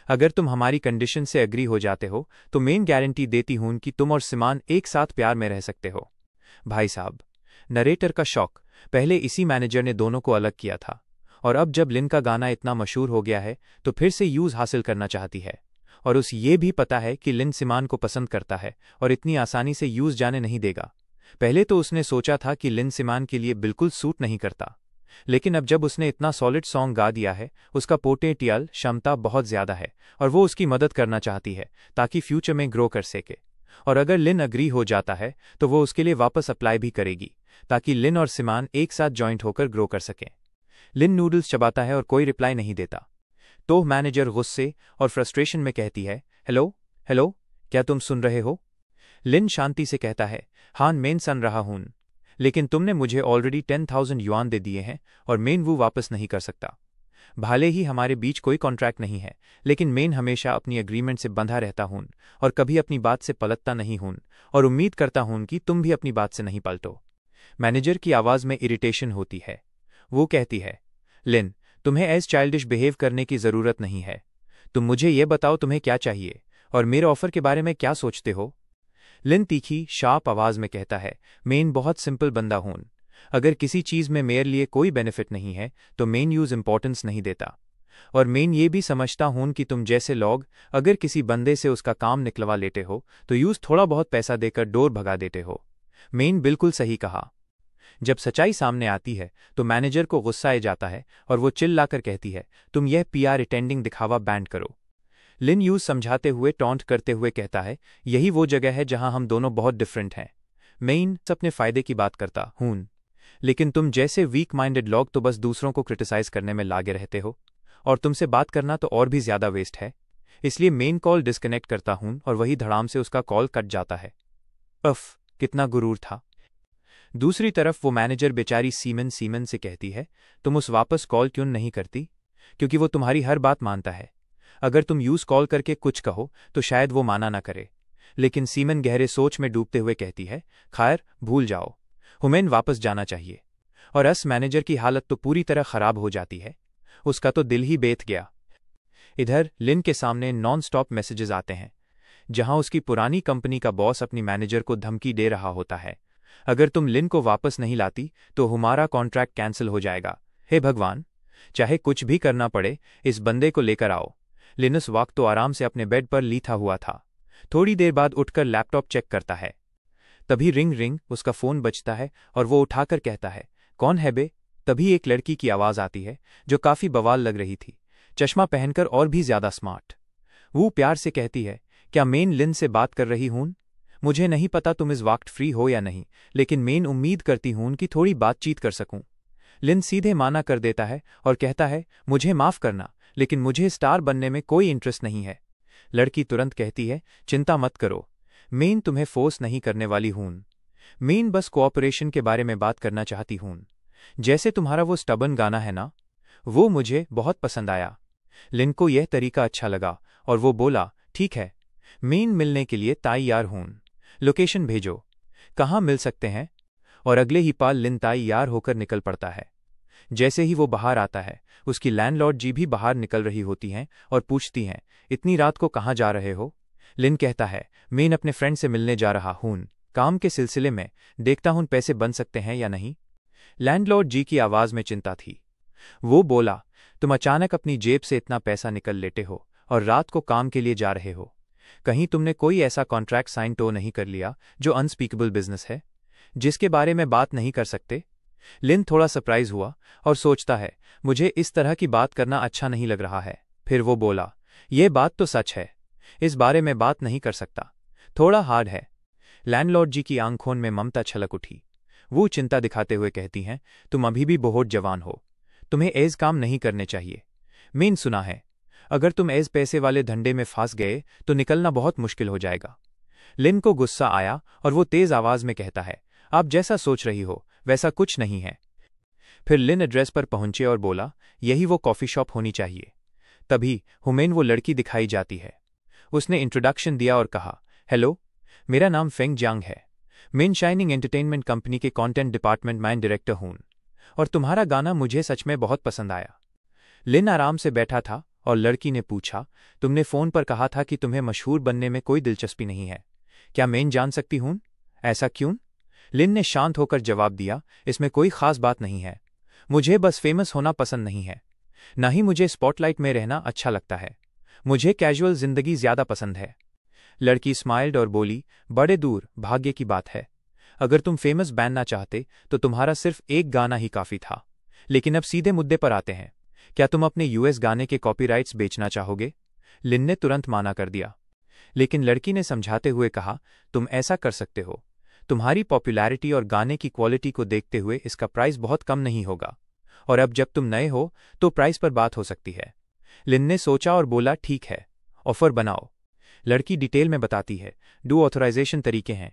अगर तुम हमारी कंडीशन से एग्री हो जाते हो तो मेन गारंटी देती हूं कि तुम और सिमान एक साथ प्यार में रह सकते हो। भाई साहब, नरेटर का शौक। पहले इसी मैनेजर ने दोनों को अलग किया था और अब जब लिन का गाना इतना मशहूर हो गया है तो फिर से यूज हासिल करना चाहती है। और उस ये भी पता है कि लिन सिमान को पसंद करता है और इतनी आसानी से यूज जाने नहीं देगा। पहले तो उसने सोचा था कि लिन सिमान के लिए बिल्कुल सूट नहीं करता, लेकिन अब जब उसने इतना सॉलिड सॉन्ग गा दिया है, उसका पोटेंशियल क्षमता बहुत ज्यादा है और वो उसकी मदद करना चाहती है ताकि फ्यूचर में ग्रो कर सके। और अगर लिन अग्री हो जाता है तो वो उसके लिए वापस अप्लाई भी करेगी ताकि लिन और सिमान एक साथ जॉइंट होकर ग्रो कर सकें। लिन नूडल्स चबाता है और कोई रिप्लाई नहीं देता। तो मैनेजर गुस्से और फ्रस्ट्रेशन में कहती है, हेलो हेलो, क्या तुम सुन रहे हो? लिन शांति से कहता है, हाँ मेन सुन रहा हूं, लेकिन तुमने मुझे ऑलरेडी 10,000 युआन दे दिए हैं और मेन वो वापस नहीं कर सकता। भले ही हमारे बीच कोई कॉन्ट्रैक्ट नहीं है, लेकिन मेन हमेशा अपनी एग्रीमेंट से बंधा रहता हूं और कभी अपनी बात से पलटता नहीं हूं और उम्मीद करता हूं कि तुम भी अपनी बात से नहीं पलटो। मैनेजर की आवाज में इरिटेशन होती है। वो कहती है, लिन तुम्हें एज चाइल्डिश बिहेव करने की जरूरत नहीं है। तुम मुझे ये बताओ तुम्हें क्या चाहिए और मेरे ऑफर के बारे में क्या सोचते हो? लिन तीखी शार्प आवाज में कहता है, मेन बहुत सिंपल बंदा हूं। अगर किसी चीज में मेरे लिए कोई बेनिफिट नहीं है तो मेन यूज इंपॉर्टेंस नहीं देता। और मेन ये भी समझता हूं कि तुम जैसे लोग अगर किसी बंदे से उसका काम निकलवा लेते हो तो यूज थोड़ा बहुत पैसा देकर डोर भगा देते हो। मेन बिल्कुल सही कहा। जब सच्चाई सामने आती है तो मैनेजर को गुस्सा आ जाता है और वो चिल्लाकर कहती है, तुम यह पीआर अटेंडिंग दिखावा बैंड करो। लिन यूज समझाते हुए टॉन्ट करते हुए कहता है, यही वो जगह है जहां हम दोनों बहुत डिफरेंट हैं। मेन अपने फायदे की बात करता हूं, लेकिन तुम जैसे वीक माइंडेड लोग तो बस दूसरों को क्रिटिसाइज करने में लागे रहते हो और तुमसे बात करना तो और भी ज्यादा वेस्ट है। इसलिए मेन कॉल डिस्कनेक्ट करता हूं और वही धड़ाम से उसका कॉल कट जाता है। अफ, कितना गुरूर था। दूसरी तरफ वो मैनेजर बेचारी सीमन से कहती है, तुम उस वापस कॉल क्यों नहीं करती? क्योंकि वो तुम्हारी हर बात मानता है। अगर तुम यूज कॉल करके कुछ कहो तो शायद वो माना ना करे। लेकिन सीमन गहरे सोच में डूबते हुए कहती है, खैर भूल जाओ, हुमेन वापस जाना चाहिए। और अस मैनेजर की हालत तो पूरी तरह खराब हो जाती है। उसका तो दिल ही बेत गया। इधर लिन के सामने नॉन स्टॉप मैसेजेस आते हैं जहां उसकी पुरानी कंपनी का बॉस अपनी मैनेजर को धमकी दे रहा होता है, अगर तुम लिन को वापस नहीं लाती तो हमारा कॉन्ट्रैक्ट कैंसिल हो जाएगा। हे भगवान, चाहे कुछ भी करना पड़े इस बंदे को लेकर आओ। लिन उस वक्त तो आराम से अपने बेड पर लेटा हुआ था। थोड़ी देर बाद उठकर लैपटॉप चेक करता है। तभी रिंग उसका फोन बजता है और वो उठाकर कहता है, कौन है बे? तभी एक लड़की की आवाज आती है जो काफी बवाल लग रही थी, चश्मा पहनकर और भी ज्यादा स्मार्ट। वो प्यार से कहती है, क्या मेन लिन से बात कर रही हूं? मुझे नहीं पता तुम इस वक्त फ्री हो या नहीं, लेकिन मेन उम्मीद करती हूं कि थोड़ी बातचीत कर सकूं। लिन सीधे माना कर देता है और कहता है, मुझे माफ करना, लेकिन मुझे स्टार बनने में कोई इंटरेस्ट नहीं है। लड़की तुरंत कहती है, चिंता मत करो, मेन तुम्हें फोर्स नहीं करने वाली हूं। मेन बस कोऑपरेशन के बारे में बात करना चाहती हूं। जैसे तुम्हारा वो स्टबन गाना है ना, वो मुझे बहुत पसंद आया। लिन को यह तरीका अच्छा लगा और वो बोला, ठीक है, मेन मिलने के लिए तैयार हूं, लोकेशन भेजो, कहाँ मिल सकते हैं? और अगले ही पल लिन तैयार होकर निकल पड़ता है। जैसे ही वो बाहर आता है उसकी लैंडलॉर्ड जी भी बाहर निकल रही होती हैं और पूछती हैं, इतनी रात को कहाँ जा रहे हो? लिन कहता है, मेन अपने फ्रेंड से मिलने जा रहा हूं, काम के सिलसिले में, देखता हूं पैसे बन सकते हैं या नहीं। लैंडलॉर्ड जी की आवाज में चिंता थी। वो बोला, तुम अचानक अपनी जेब से इतना पैसा निकल लेते हो और रात को काम के लिए जा रहे हो, कहीं तुमने कोई ऐसा कॉन्ट्रैक्ट साइन तो नहीं कर लिया जो अनस्पीकेबल बिजनेस है, जिसके बारे में बात नहीं कर सकते? लिन थोड़ा सरप्राइज हुआ और सोचता है, मुझे इस तरह की बात करना अच्छा नहीं लग रहा है। फिर वो बोला, ये बात तो सच है, इस बारे में बात नहीं कर सकता, थोड़ा हार्ड है। लैंडलॉर्ड जी की आंखों में ममता छलक उठी। वो चिंता दिखाते हुए कहती हैं, तुम अभी भी बहुत जवान हो, तुम्हें ऐज काम नहीं करने चाहिए। मेन सुना है, अगर तुम ऐज पैसे वाले धंधे में फंस गए तो निकलना बहुत मुश्किल हो जाएगा। लिन को गुस्सा आया और वो तेज आवाज में कहता है, आप जैसा सोच रही हो वैसा कुछ नहीं है। फिर लिन एड्रेस पर पहुंचे और बोला, यही वो कॉफी शॉप होनी चाहिए। तभी हुमेन वो लड़की दिखाई जाती है। उसने इंट्रोडक्शन दिया और कहा, हेलो, मेरा नाम फेंग जांग है, मेन शाइनिंग एंटरटेनमेंट कंपनी के कंटेंट डिपार्टमेंट में डायरेक्टर हूं, और तुम्हारा गाना मुझे सच में बहुत पसंद आया। लिन आराम से बैठा था और लड़की ने पूछा, तुमने फोन पर कहा था कि तुम्हें मशहूर बनने में कोई दिलचस्पी नहीं है, क्या मैं जान सकती हूं, ऐसा क्यों? लिन ने शांत होकर जवाब दिया, इसमें कोई खास बात नहीं है, मुझे बस फेमस होना पसंद नहीं है, ना ही मुझे स्पॉटलाइट में रहना अच्छा लगता है, मुझे कैजुअल जिंदगी ज्यादा पसंद है। लड़की स्माइल्ड और बोली, बड़े दूर भाग्य की बात है, अगर तुम फेमस बनना चाहते तो तुम्हारा सिर्फ एक गाना ही काफी था। लेकिन अब सीधे मुद्दे पर आते हैं, क्या तुम अपने यूएस गाने के कॉपीराइट्स बेचना चाहोगे? लिन ने तुरंत माना कर दिया, लेकिन लड़की ने समझाते हुए कहा, तुम ऐसा कर सकते हो, तुम्हारी पॉपुलैरिटी और गाने की क्वालिटी को देखते हुए इसका प्राइस बहुत कम नहीं होगा, और अब जब तुम नए हो तो प्राइस पर बात हो सकती है। लिन ने सोचा और बोला, ठीक है, ऑफर बनाओ। लड़की डिटेल में बताती है, 2 ऑथराइजेशन तरीके हैं।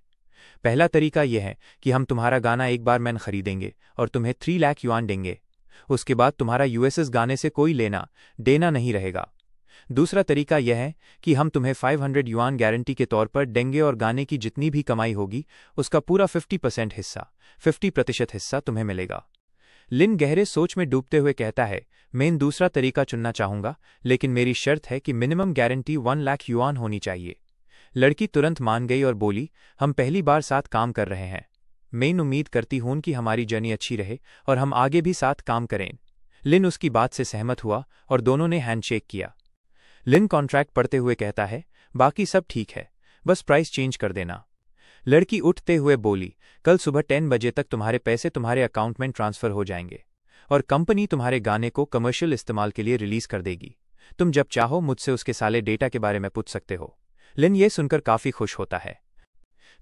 पहला तरीका यह है कि हम तुम्हारा गाना एक बार मैन खरीदेंगे और तुम्हें 3 लाख युआन देंगे, उसके बाद तुम्हारा यूएसएस गाने से कोई लेना देना नहीं रहेगा। दूसरा तरीका यह है कि हम तुम्हें 500 युआन गारंटी के तौर पर देंगे और गाने की जितनी भी कमाई होगी उसका पूरा 50% हिस्सा तुम्हें मिलेगा। लिन गहरे सोच में डूबते हुए कहता है, मैं दूसरा तरीका चुनना चाहूंगा, लेकिन मेरी शर्त है कि मिनिमम गारंटी 1 लाख युआन होनी चाहिए। लड़की तुरंत मान गई और बोली, हम पहली बार साथ काम कर रहे हैं, मैं उम्मीद करती हूं कि हमारी जर्नी अच्छी रहे और हम आगे भी साथ काम करें। लिन उसकी बात से सहमत हुआ और दोनों ने हैंडशेक किया। लिन कॉन्ट्रैक्ट पढ़ते हुए कहता है, बाकी सब ठीक है, बस प्राइस चेंज कर देना। लड़की उठते हुए बोली, कल सुबह 10 बजे तक तुम्हारे पैसे तुम्हारे अकाउंट में ट्रांसफर हो जाएंगे और कंपनी तुम्हारे गाने को कमर्शियल इस्तेमाल के लिए रिलीज कर देगी। तुम जब चाहो मुझसे उसके साले डेटा के बारे में पूछ सकते हो। लिन ये सुनकर काफी खुश होता है।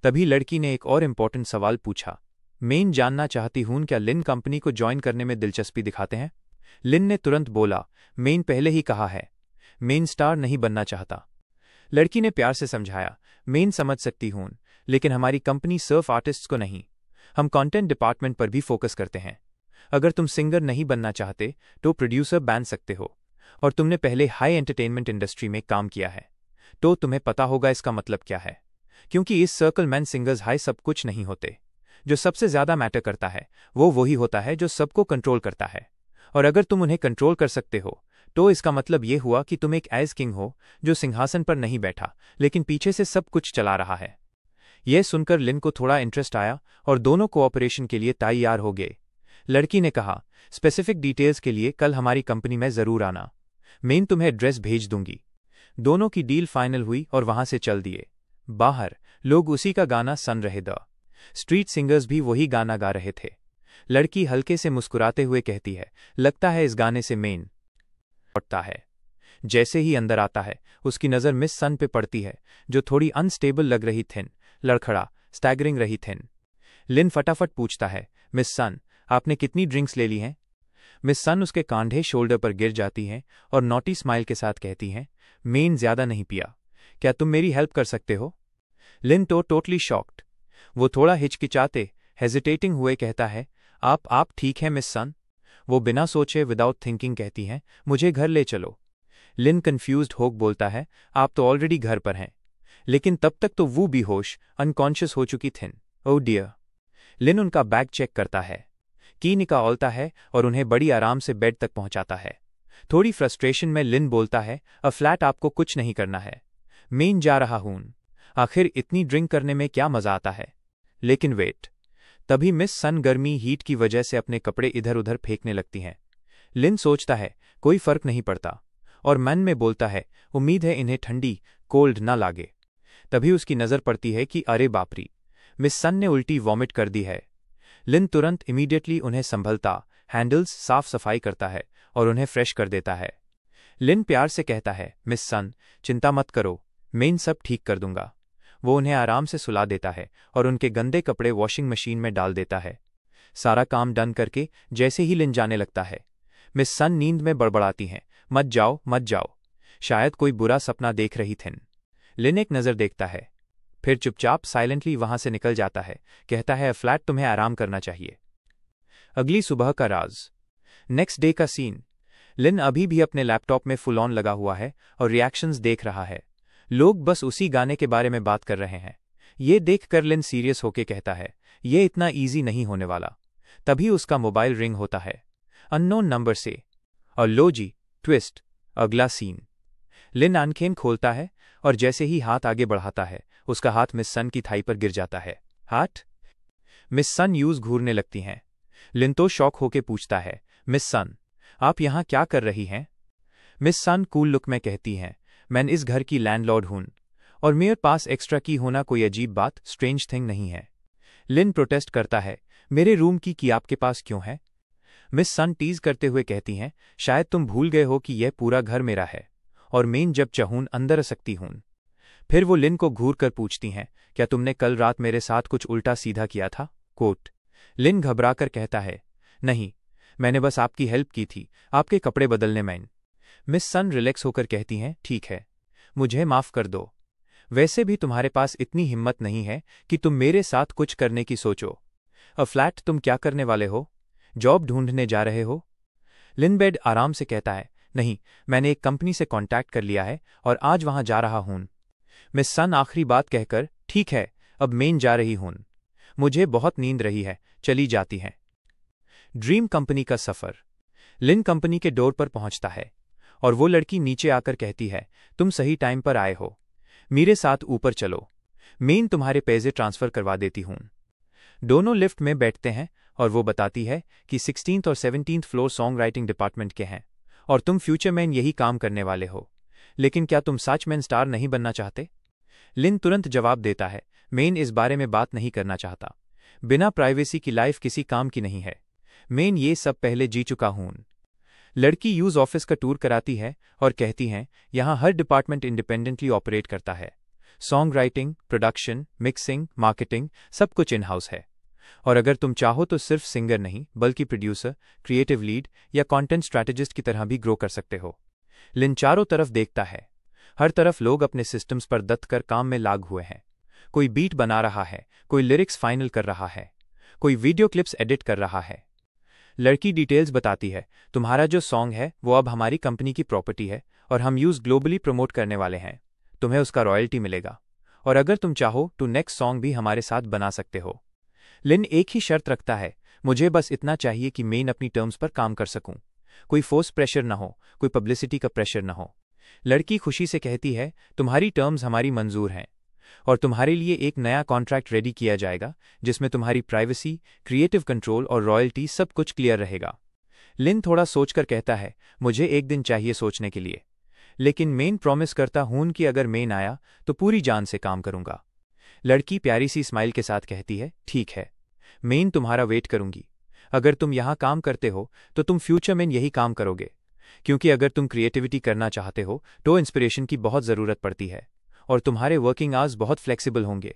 तभी लड़की ने एक और इम्पोर्टेंट सवाल पूछा, मैं जानना चाहती हूं क्या लिन कंपनी को ज्वाइन करने में दिलचस्पी दिखाते हैं? लिन ने तुरंत बोला, मैं पहले ही कहा है, मैं स्टार नहीं बनना चाहता। लड़की ने प्यार से समझाया, मैं समझ सकती हूं, लेकिन हमारी कंपनी सिर्फ आर्टिस्ट्स को नहीं, हम कंटेंट डिपार्टमेंट पर भी फोकस करते हैं। अगर तुम सिंगर नहीं बनना चाहते तो प्रोड्यूसर बन सकते हो, और तुमने पहले हाई एंटरटेनमेंट इंडस्ट्री में काम किया है तो तुम्हें पता होगा इसका मतलब क्या है। क्योंकि इस सर्कल में सिंगर्स हाई सब कुछ नहीं होते, जो सबसे ज्यादा मैटर करता है वो वही होता है जो सबको कंट्रोल करता है, और अगर तुम उन्हें कंट्रोल कर सकते हो तो इसका मतलब ये हुआ कि तुम एक एज किंग हो जो सिंहासन पर नहीं बैठा लेकिन पीछे से सब कुछ चला रहा है। यह सुनकर लिन को थोड़ा इंटरेस्ट आया और दोनों कोऑपरेशन के लिए तैयार हो गए। लड़की ने कहा, स्पेसिफिक डिटेल्स के लिए कल हमारी कंपनी में जरूर आना, मैं तुम्हें एड्रेस भेज दूंगी। दोनों की डील फाइनल हुई और वहां से चल दिए। बाहर लोग उसी का गाना सुन रहे थे, स्ट्रीट सिंगर्स भी वही गाना गा रहे थे। लड़की हल्के से मुस्कुराते हुए कहती है, लगता है इस गाने से मेन पड़ता है। जैसे ही अंदर आता है उसकी नज़र मिस सन पे पड़ती है, जो थोड़ी अनस्टेबल लग रही थी, लड़खड़ा स्टैगरिंग रही थी। लिन फटाफट पूछता है, मिस सन, आपने कितनी ड्रिंक्स ले ली हैं? मिस सन उसके कांधे शोल्डर पर गिर जाती हैं और नॉटी स्माइल के साथ कहती हैं, मैं ज्यादा नहीं पिया, क्या तुम मेरी हेल्प कर सकते हो? लिन तो टोटली शॉक्ड। वो थोड़ा हिचकिचाते हेजिटेटिंग हुए कहता है, आप ठीक हैं मिस सन? वो बिना सोचे विदाउट थिंकिंग कहती हैं, मुझे घर ले चलो। लिन कंफ्यूज्ड होकर बोलता है, आप तो ऑलरेडी घर पर हैं। लेकिन तब तक तो वो बेहोश अनकॉन्शियस हो चुकी थीं। ओह डियर। लिन उनका बैग चेक करता है, की निकालता है और उन्हें बड़ी आराम से बेड तक पहुंचाता है। थोड़ी फ्रस्ट्रेशन में लिन बोलता है, फ्लैट आपको कुछ नहीं करना है, मैं जा रहा हूं, आखिर इतनी ड्रिंक करने में क्या मजा आता है। लेकिन वेट, तभी मिस सन गर्मी हीट की वजह से अपने कपड़े इधर उधर फेंकने लगती हैं। लिन सोचता है कोई फर्क नहीं पड़ता, और मन में बोलता है उम्मीद है इन्हें ठंडी कोल्ड ना लागे। तभी उसकी नजर पड़ती है कि अरे बापरी, मिस सन ने उल्टी वॉमिट कर दी है। लिन तुरंत इमीडिएटली उन्हें संभलता, हैंडल्स साफ सफाई करता है और उन्हें फ्रेश कर देता है। लिन प्यार से कहता है, मिस सन, चिंता मत करो, मैं इन सब ठीक कर दूंगा। वो उन्हें आराम से सुला देता है और उनके गंदे कपड़े वॉशिंग मशीन में डाल देता है। सारा काम डन करके जैसे ही लिन जाने लगता है, मिस सन नींद में बड़बड़ाती हैं, मत जाओ मत जाओ, शायद कोई बुरा सपना देख रही थीं। लिन एक नज़र देखता है, फिर चुपचाप साइलेंटली वहां से निकल जाता है, कहता है फ्लैट तुम्हें आराम करना चाहिए। अगली सुबह का राज। नेक्स्ट डे का सीन। लिन अभी भी अपने लैपटॉप में फुल ऑन लगा हुआ है और रिएक्शंस देख रहा है। लोग बस उसी गाने के बारे में बात कर रहे हैं। ये देखकर लिन सीरियस होके कहता है, ये इतना ईजी नहीं होने वाला। तभी उसका मोबाइल रिंग होता है, अननोन नंबर से। और लो जी, ट्विस्ट, अगला सीन। लिन आंखें खोलता है और जैसे ही हाथ आगे बढ़ाता है, उसका हाथ मिस सन की थाई पर गिर जाता है। हाथ? मिस सन यूज घूरने लगती हैं। लिन तो शॉक होके पूछता है, मिस सन, आप यहां क्या कर रही हैं? मिस सन कूल लुक में कहती हैं, मैं इस घर की लैंडलॉर्ड हूं और मेरे पास एक्स्ट्रा की होना कोई अजीब बात, स्ट्रेंज थिंग नहीं है। लिन प्रोटेस्ट करता है, मेरे रूम की आपके पास क्यों है? मिस सन टीज करते हुए कहती हैं, शायद तुम भूल गए हो कि यह पूरा घर मेरा है और मैं जब चाहूं अंदर आ सकती हूं। फिर वो लिन को घूर कर पूछती हैं, क्या तुमने कल रात मेरे साथ कुछ उल्टा सीधा किया था? कोट। लिन घबराकर कहता है, नहीं, मैंने बस आपकी हेल्प की थी, आपके कपड़े बदलने में। मिस सन रिलैक्स होकर कहती हैं, ठीक है, मुझे माफ कर दो। वैसे भी तुम्हारे पास इतनी हिम्मत नहीं है कि तुम मेरे साथ कुछ करने की सोचो। फ्लैट तुम क्या करने वाले हो? जॉब ढूंढने जा रहे हो? लिन बेड आराम से कहता है, नहीं, मैंने एक कंपनी से कॉन्टैक्ट कर लिया है और आज वहां जा रहा हूं। मिस सन आखिरी बात कहकर, ठीक है, अब मैं जा रही हूं, मुझे बहुत नींद रही है, चली जाती हैं। ड्रीम कंपनी का सफर। लिन कंपनी के डोर पर पहुंचता है और वो लड़की नीचे आकर कहती है, तुम सही टाइम पर आए हो, मेरे साथ ऊपर चलो, मैं तुम्हारे पैसे ट्रांसफर करवा देती हूं। दोनों लिफ्ट में बैठते हैं और वो बताती है कि 16th और 17th floor song writing department के हैं और तुम फ्यूचर में यही काम करने वाले हो। लेकिन क्या तुम सच में स्टार नहीं बनना चाहते? लिन तुरंत जवाब देता है, मैं इस बारे में बात नहीं करना चाहता। बिना प्राइवेसी की लाइफ किसी काम की नहीं है। मैं ये सब पहले जी चुका हूं। लड़की यूज ऑफिस का टूर कराती है और कहती हैं, यहां हर डिपार्टमेंट इंडिपेंडेंटली ऑपरेट करता है। Song writing, production, mixing, marketing, सब कुछ इन हाउस है। और अगर तुम चाहो तो सिर्फ सिंगर नहीं बल्कि प्रोड्यूसर, क्रिएटिव लीड या कंटेंट स्ट्रैटेजिस्ट की तरह भी ग्रो कर सकते हो। लिन चारों तरफ देखता है। हर तरफ लोग अपने सिस्टम्स पर दत्त कर काम में लाग हुए हैं। कोई बीट बना रहा है, कोई लिरिक्स फाइनल कर रहा है, कोई वीडियो क्लिप्स एडिट कर रहा है। लड़की डिटेल्स बताती है, तुम्हारा जो सॉन्ग है वो अब हमारी कंपनी की प्रॉपर्टी है और हम यूज ग्लोबली प्रमोट करने वाले हैं। तुम्हें उसका रॉयल्टी मिलेगा और अगर तुम चाहो तो नेक्स्ट सॉन्ग भी हमारे साथ बना सकते हो। लिन एक ही शर्त रखता है, मुझे बस इतना चाहिए कि मैं अपनी टर्म्स पर काम कर सकूं। कोई फोर्स प्रेशर न हो, कोई पब्लिसिटी का प्रेशर न हो। लड़की खुशी से कहती है, तुम्हारी टर्म्स हमारी मंजूर हैं और तुम्हारे लिए एक नया कॉन्ट्रैक्ट रेडी किया जाएगा जिसमें तुम्हारी प्राइवेसी, क्रिएटिव कंट्रोल और रॉयल्टी सब कुछ क्लियर रहेगा। लिन थोड़ा सोचकर कहता है, मुझे एक दिन चाहिए सोचने के लिए, लेकिन मैं प्रॉमिस करता हूं कि अगर मैं आया तो पूरी जान से काम करूंगा। लड़की प्यारी सी स्माइल के साथ कहती है, ठीक है, मैं तुम्हारा वेट करूंगी। अगर तुम यहां काम करते हो तो तुम फ्यूचर में यही काम करोगे, क्योंकि अगर तुम क्रिएटिविटी करना चाहते हो तो इंस्पिरेशन की बहुत ज़रूरत पड़ती है और तुम्हारे वर्किंग आवर्स बहुत फ्लेक्सिबल होंगे।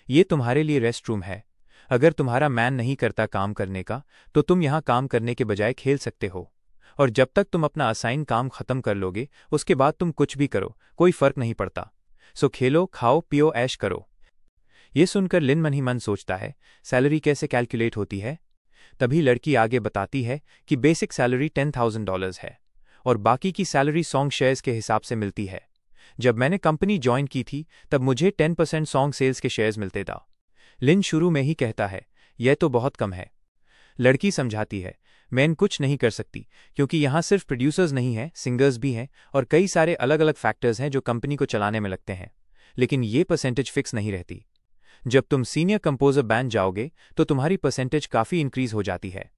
ये तुम्हारे लिए रेस्ट रूम है। अगर तुम्हारा मैन नहीं करता काम करने का तो तुम यहां काम करने के बजाय खेल सकते हो और जब तक तुम अपना असाइन काम खत्म कर लोगे उसके बाद तुम कुछ भी करो, कोई फर्क नहीं पड़ता। सो खेलो, खाओ, पियो, ऐश करो। ये सुनकर लिन मन ही मन सोचता है, सैलरी कैसे कैलकुलेट होती है? तभी लड़की आगे बताती है कि बेसिक सैलरी $10,000 है और बाकी की सैलरी सॉन्ग शेयर्स के हिसाब से मिलती है। जब मैंने कंपनी ज्वाइन की थी तब मुझे 10% सॉन्ग सेल्स के शेयर्स मिलते था। लिन शुरू में ही कहता है, यह तो बहुत कम है। लड़की समझाती है, मैं कुछ नहीं कर सकती क्योंकि यहाँ सिर्फ प्रोड्यूसर्स नहीं हैं, सिंगर्स भी हैं और कई सारे अलग अलग फैक्टर्स हैं जो कंपनी को चलाने में लगते हैं, लेकिन ये परसेंटेज फिक्स नहीं रहती। जब तुम सीनियर कंपोजर बैंड जाओगे तो तुम्हारी परसेंटेज काफ़ी इंक्रीज हो जाती है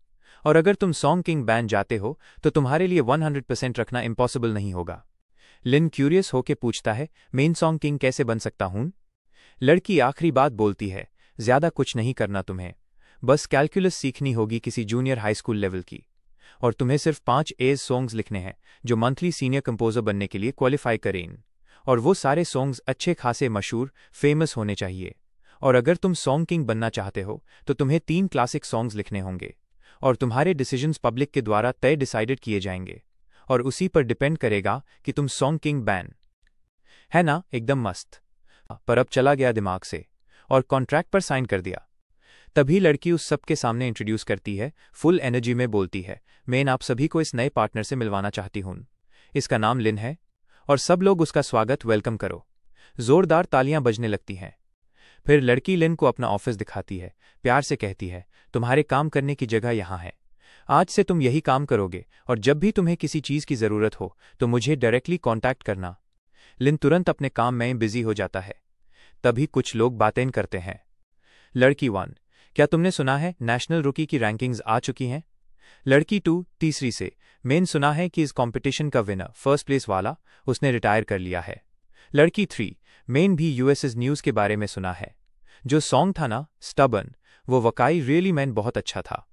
और अगर तुम सॉन्ग किंग बैंड जाते हो तो तुम्हारे लिए 100% रखना इम्पॉसिबल नहीं होगा। लिन क्यूरियस होके पूछता है, मेन सॉन्ग किंग कैसे बन सकता हूं? लड़की आखिरी बात बोलती है, ज्यादा कुछ नहीं करना तुम्हें, बस कैलकुलस सीखनी होगी किसी जूनियर हाई स्कूल लेवल की, और तुम्हें सिर्फ 5 एज सॉन्ग्स लिखने हैं जो मंथली सीनियर कंपोजर बनने के लिए क्वालिफाई करें, और वो सारे सॉन्ग्स अच्छे खासे मशहूर फेमस होने चाहिए। और अगर तुम सॉन्ग किंग बनना चाहते हो तो तुम्हें 3 क्लासिक सॉन्ग्स लिखने होंगे, और तुम्हारे डिसीजंस पब्लिक के द्वारा तय डिसाइडेड किए जाएंगे, और उसी पर डिपेंड करेगा कि तुम सॉन्ग किंग बैन है ना। एकदम मस्त। पर अब चला गया दिमाग से, और कॉन्ट्रैक्ट पर साइन कर दिया। तभी लड़की उस सब के सामने इंट्रोड्यूस करती है, फुल एनर्जी में बोलती है, मैं आप सभी को इस नए पार्टनर से मिलवाना चाहती हूँ। इसका नाम लिन है, और सब लोग उसका स्वागत वेलकम करो। जोरदार तालियां बजने लगती हैं। फिर लड़की लिन को अपना ऑफिस दिखाती है, प्यार से कहती है, तुम्हारे काम करने की जगह यहाँ है। आज से तुम यही काम करोगे, और जब भी तुम्हें किसी चीज़ की ज़रूरत हो तो मुझे डायरेक्टली कॉन्टैक्ट करना। लिन तुरंत अपने काम में बिजी हो जाता है। तभी कुछ लोग बातें करते हैं। लड़की 1, क्या तुमने सुना है नेशनल रुकी की रैंकिंग्स आ चुकी हैं? लड़की 2, तीसरी से, मैंने सुना है कि इस कंपटीशन का विनर फर्स्ट प्लेस वाला उसने रिटायर कर लिया है। लड़की 3, मैंने भी यूएसएस न्यूज़ के बारे में सुना है। जो सॉन्ग था ना स्टबर्न, वो वाकई रियली मैन बहुत अच्छा था।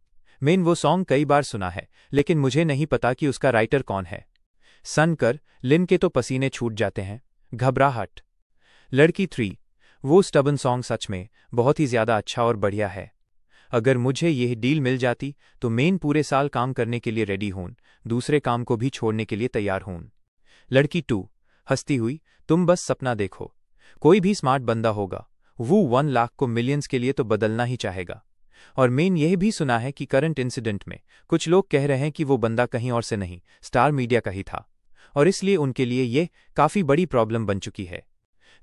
मैंने वो सॉन्ग कई बार सुना है, लेकिन मुझे नहीं पता कि उसका राइटर कौन है। सुनकर लिन के तो पसीने छूट जाते हैं। घबराहट। लड़की 3, वो स्टबर्न सॉन्ग सच में बहुत ही ज़्यादा अच्छा और बढ़िया है। अगर मुझे यह डील मिल जाती तो मैं पूरे साल काम करने के लिए रेडी हूँ, दूसरे काम को भी छोड़ने के लिए तैयार हूँ। लड़की 2, हंसती हुई, तुम बस सपना देखो, कोई भी स्मार्ट बंदा होगा वो 1 लाख को मिलियंस के लिए तो बदलना ही चाहेगा। और मैंने यह भी सुना है कि करंट इंसिडेंट में कुछ लोग कह रहे हैं कि वो बंदा कहीं और से नहीं, स्टार मीडिया का ही था, और इसलिए उनके लिए ये काफ़ी बड़ी प्रॉब्लम बन चुकी है।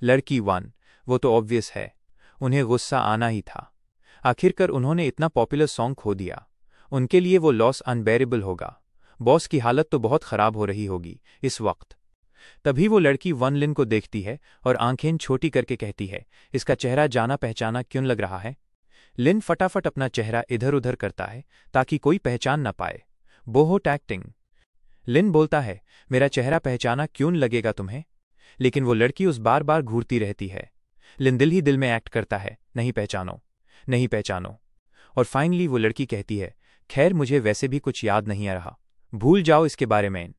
लड़की 1, वो तो ऑब्वियस है, उन्हें गुस्सा आना ही था। आखिरकार उन्होंने इतना पॉपुलर सॉन्ग खो दिया, उनके लिए वो लॉस अनबेरेबल होगा। बॉस की हालत तो बहुत ख़राब हो रही होगी इस वक्त। तभी वो लड़की 1 लिन को देखती है और आंखें छोटी करके कहती है, इसका चेहरा जाना पहचाना क्यों लग रहा है? लिन फटाफट अपना चेहरा इधर उधर करता है ताकि कोई पहचान न पाए। बहुत एक्टिंग। लिन बोलता है, मेरा चेहरा पहचाना क्यों लगेगा तुम्हें? लेकिन वो लड़की उस बार बार घूरती रहती है। लिन दिल ही दिल में एक्ट करता है, नहीं पहचानो, नहीं पहचानो। और फाइनली वो लड़की कहती है, खैर मुझे वैसे भी कुछ याद नहीं आ रहा, भूल जाओ इसके बारे में।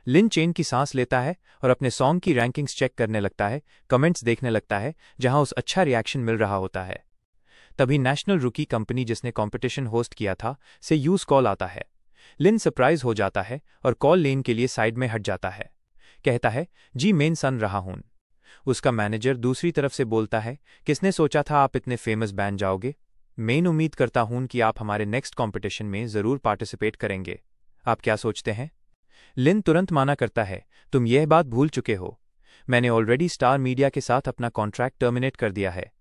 लिन चेन की सांस लेता है और अपने सॉन्ग की रैंकिंग्स चेक करने लगता है, कमेंट्स देखने लगता है जहां उस अच्छा रिएक्शन मिल रहा होता है। तभी नेशनल रुकी कंपनी जिसने कंपटीशन होस्ट किया था से यूज कॉल आता है। लिन सरप्राइज हो जाता है और कॉल लेन के लिए साइड में हट जाता है। कहता है, जी मैं सुन रहा हूं। उसका मैनेजर दूसरी तरफ से बोलता है, किसने सोचा था आप इतने फेमस बन जाओगे? मैं उम्मीद करता हूं कि आप हमारे नेक्स्ट कंपटीशन में ज़रूर पार्टिसिपेट करेंगे। आप क्या सोचते हैं? लिन तुरंत माना करता है, तुम यह बात भूल चुके हो, मैंने ऑलरेडी स्टार मीडिया के साथ अपना कॉन्ट्रैक्ट टर्मिनेट कर दिया है।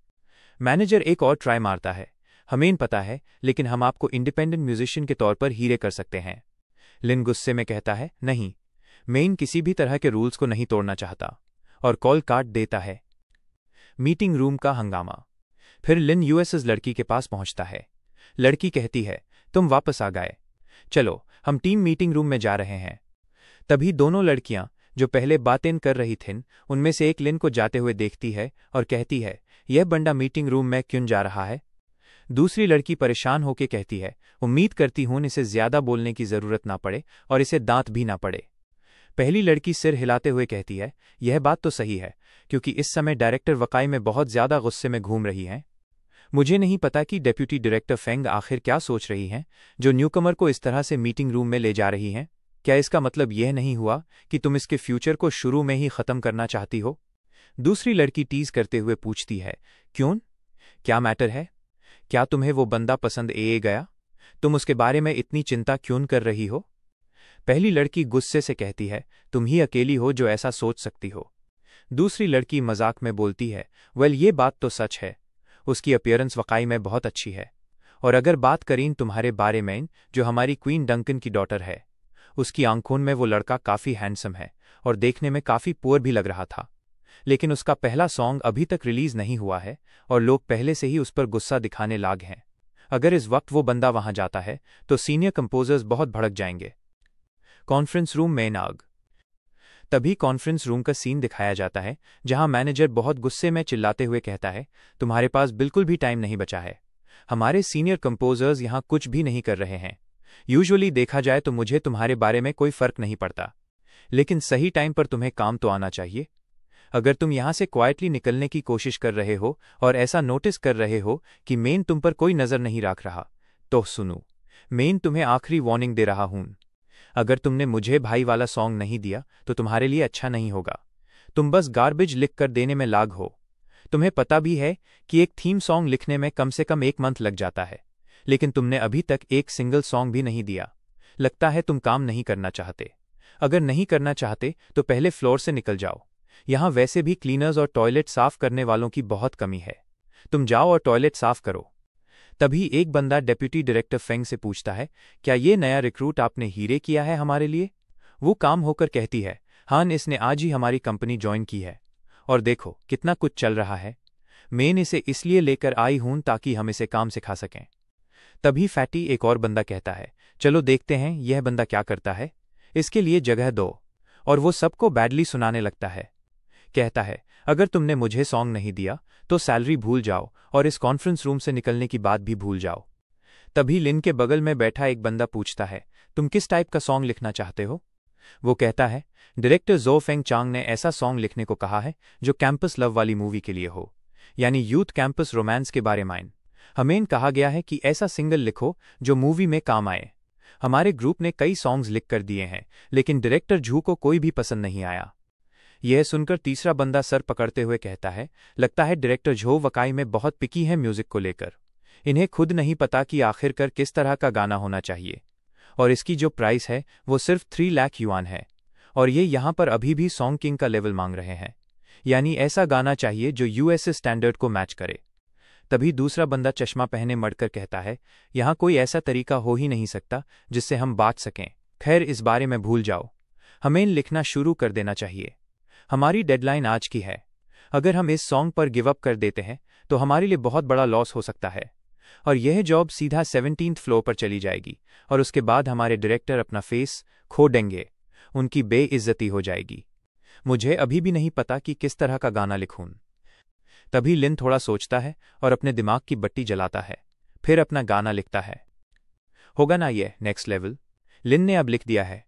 मैनेजर एक और ट्राई मारता है, हमें पता है, लेकिन हम आपको इंडिपेंडेंट म्यूजिशियन के तौर पर हीरे कर सकते हैं। लिन गुस्से में कहता है, नहीं, मैं किसी भी तरह के रूल्स को नहीं तोड़ना चाहता, और कॉल काट देता है। मीटिंग रूम का हंगामा। फिर लिन यूएसएस लड़की के पास पहुंचता है। लड़की कहती है, तुम वापस आ गए, चलो हम टीम मीटिंग रूम में जा रहे हैं। तभी दोनों लड़कियां जो पहले बातें कर रही थीं उनमें से एक लिन को जाते हुए देखती है और कहती है, यह बंदा मीटिंग रूम में क्यों जा रहा है? दूसरी लड़की परेशान होकर कहती है, उम्मीद करती हूं इसे ज्यादा बोलने की जरूरत ना पड़े और इसे दांत भी ना पड़े। पहली लड़की सिर हिलाते हुए कहती है, यह बात तो सही है, क्योंकि इस समय डायरेक्टर वकाई में बहुत ज्यादा गुस्से में घूम रही हैं। मुझे नहीं पता कि डेप्यूटी डायरेक्टर फेंग आखिर क्या सोच रही हैं जो न्यूकमर को इस तरह से मीटिंग रूम में ले जा रही हैं। क्या इसका मतलब यह नहीं हुआ कि तुम इसके फ्यूचर को शुरू में ही खत्म करना चाहती हो? दूसरी लड़की टीज करते हुए पूछती है, क्यों? क्या मैटर है? क्या तुम्हें वो बंदा पसंद गया? तुम उसके बारे में इतनी चिंता क्यों कर रही हो? पहली लड़की गुस्से से कहती है, तुम ही अकेली हो जो ऐसा सोच सकती हो। दूसरी लड़की मजाक में बोलती है, वेल ये बात तो सच है, उसकी अपीयरेंस वाकई में बहुत अच्छी है। और अगर बात करें तुम्हारे बारे में, जो हमारी क्वीन डंकन की डॉटर है, उसकी आंखों में वो लड़का काफ़ी हैंडसम है और देखने में काफ़ी पुअर भी लग रहा था, लेकिन उसका पहला सॉन्ग अभी तक रिलीज़ नहीं हुआ है और लोग पहले से ही उस पर गुस्सा दिखाने लाग हैं। अगर इस वक्त वो बंदा वहां जाता है तो सीनियर कंपोजर्स बहुत भड़क जाएंगे। कॉन्फ्रेंस रूम में नाग। तभी कॉन्फ्रेंस रूम का सीन दिखाया जाता है जहां मैनेजर बहुत गुस्से में चिल्लाते हुए कहता है, तुम्हारे पास बिल्कुल भी टाइम नहीं बचा है, हमारे सीनियर कंपोजर्स यहाँ कुछ भी नहीं कर रहे हैं। यूजुअली देखा जाए तो मुझे तुम्हारे बारे में कोई फर्क नहीं पड़ता, लेकिन सही टाइम पर तुम्हें काम तो आना चाहिए। अगर तुम यहाँ से क्वाइटली निकलने की कोशिश कर रहे हो और ऐसा नोटिस कर रहे हो कि मेन तुम पर कोई नज़र नहीं रख रहा, तो सुनो, मेन तुम्हें आखिरी वार्निंग दे रहा हूं। अगर तुमने मुझे भाई वाला सॉन्ग नहीं दिया तो तुम्हारे लिए अच्छा नहीं होगा। तुम बस गार्बेज लिख कर देने में लाग हो। तुम्हें पता भी है कि एक थीम सॉन्ग लिखने में कम से कम 1 मंथ लग जाता है, लेकिन तुमने अभी तक एक सिंगल सॉन्ग भी नहीं दिया। लगता है तुम काम नहीं करना चाहते। अगर नहीं करना चाहते तो पहले फ्लोर से निकल जाओ। यहाँ वैसे भी क्लीनर्स और टॉयलेट साफ करने वालों की बहुत कमी है। तुम जाओ और टॉयलेट साफ करो। तभी एक बंदा डेप्यूटी डायरेक्टर फेंग से पूछता है, क्या ये नया रिक्रूट आपने हीरे किया है हमारे लिए? वो काम होकर कहती है, हाँ, इसने आज ही हमारी कंपनी ज्वाइन की है। और देखो कितना कुछ चल रहा है। मैं इसे इसलिए लेकर आई हूं ताकि हम इसे काम सिखा सकें। तभी फैटी एक और बंदा कहता है, चलो देखते हैं यह बंदा क्या करता है, इसके लिए जगह दो। और वो सबको बैडली सुनाने लगता है। कहता है, अगर तुमने मुझे सॉन्ग नहीं दिया तो सैलरी भूल जाओ और इस कॉन्फ्रेंस रूम से निकलने की बात भी भूल जाओ। तभी लिन के बगल में बैठा एक बंदा पूछता है, तुम किस टाइप का सॉन्ग लिखना चाहते हो? वो कहता है, डायरेक्टर जो फेंग चांग ने ऐसा सॉन्ग लिखने को कहा है जो कैंपस लव वाली मूवी के लिए हो, यानी यूथ कैंपस रोमांस के बारे में। हमें कहा गया है कि ऐसा सिंगल लिखो जो मूवी में काम आए। हमारे ग्रुप ने कई सॉन्ग्स लिख कर दिए हैं, लेकिन डायरेक्टर झू को कोई भी पसंद नहीं आया। यह सुनकर तीसरा बंदा सर पकड़ते हुए कहता है, लगता है डायरेक्टर झो वकाई में बहुत पिकी है म्यूजिक को लेकर। इन्हें खुद नहीं पता कि आखिरकार किस तरह का गाना होना चाहिए। और इसकी जो प्राइस है वो सिर्फ 3 लाख युआन है। और ये यहाँ पर अभी भी सॉन्ग किंग का लेवल मांग रहे हैं, यानी ऐसा गाना चाहिए जो यूएसए स्टैंडर्ड को मैच करे। तभी दूसरा बंदा चश्मा पहने मड़कर कहता है, यहाँ कोई ऐसा तरीका हो ही नहीं सकता जिससे हम बात सकें। खैर, इस बारे में भूल जाओ। हमें लिखना शुरू कर देना चाहिए। हमारी डेडलाइन आज की है। अगर हम इस सॉन्ग पर गिव अप कर देते हैं तो हमारे लिए बहुत बड़ा लॉस हो सकता है और यह जॉब सीधा 17th फ्लोर पर चली जाएगी और उसके बाद हमारे डायरेक्टर अपना फेस खो देंगे। उनकी बेइज्जती हो जाएगी। मुझे अभी भी नहीं पता कि किस तरह का गाना लिखूं। तभी लिन थोड़ा सोचता है और अपने दिमाग की बत्ती जलाता है, फिर अपना गाना लिखता है। होगा ना ये नेक्स्ट लेवल? लिन ने अब लिख दिया है।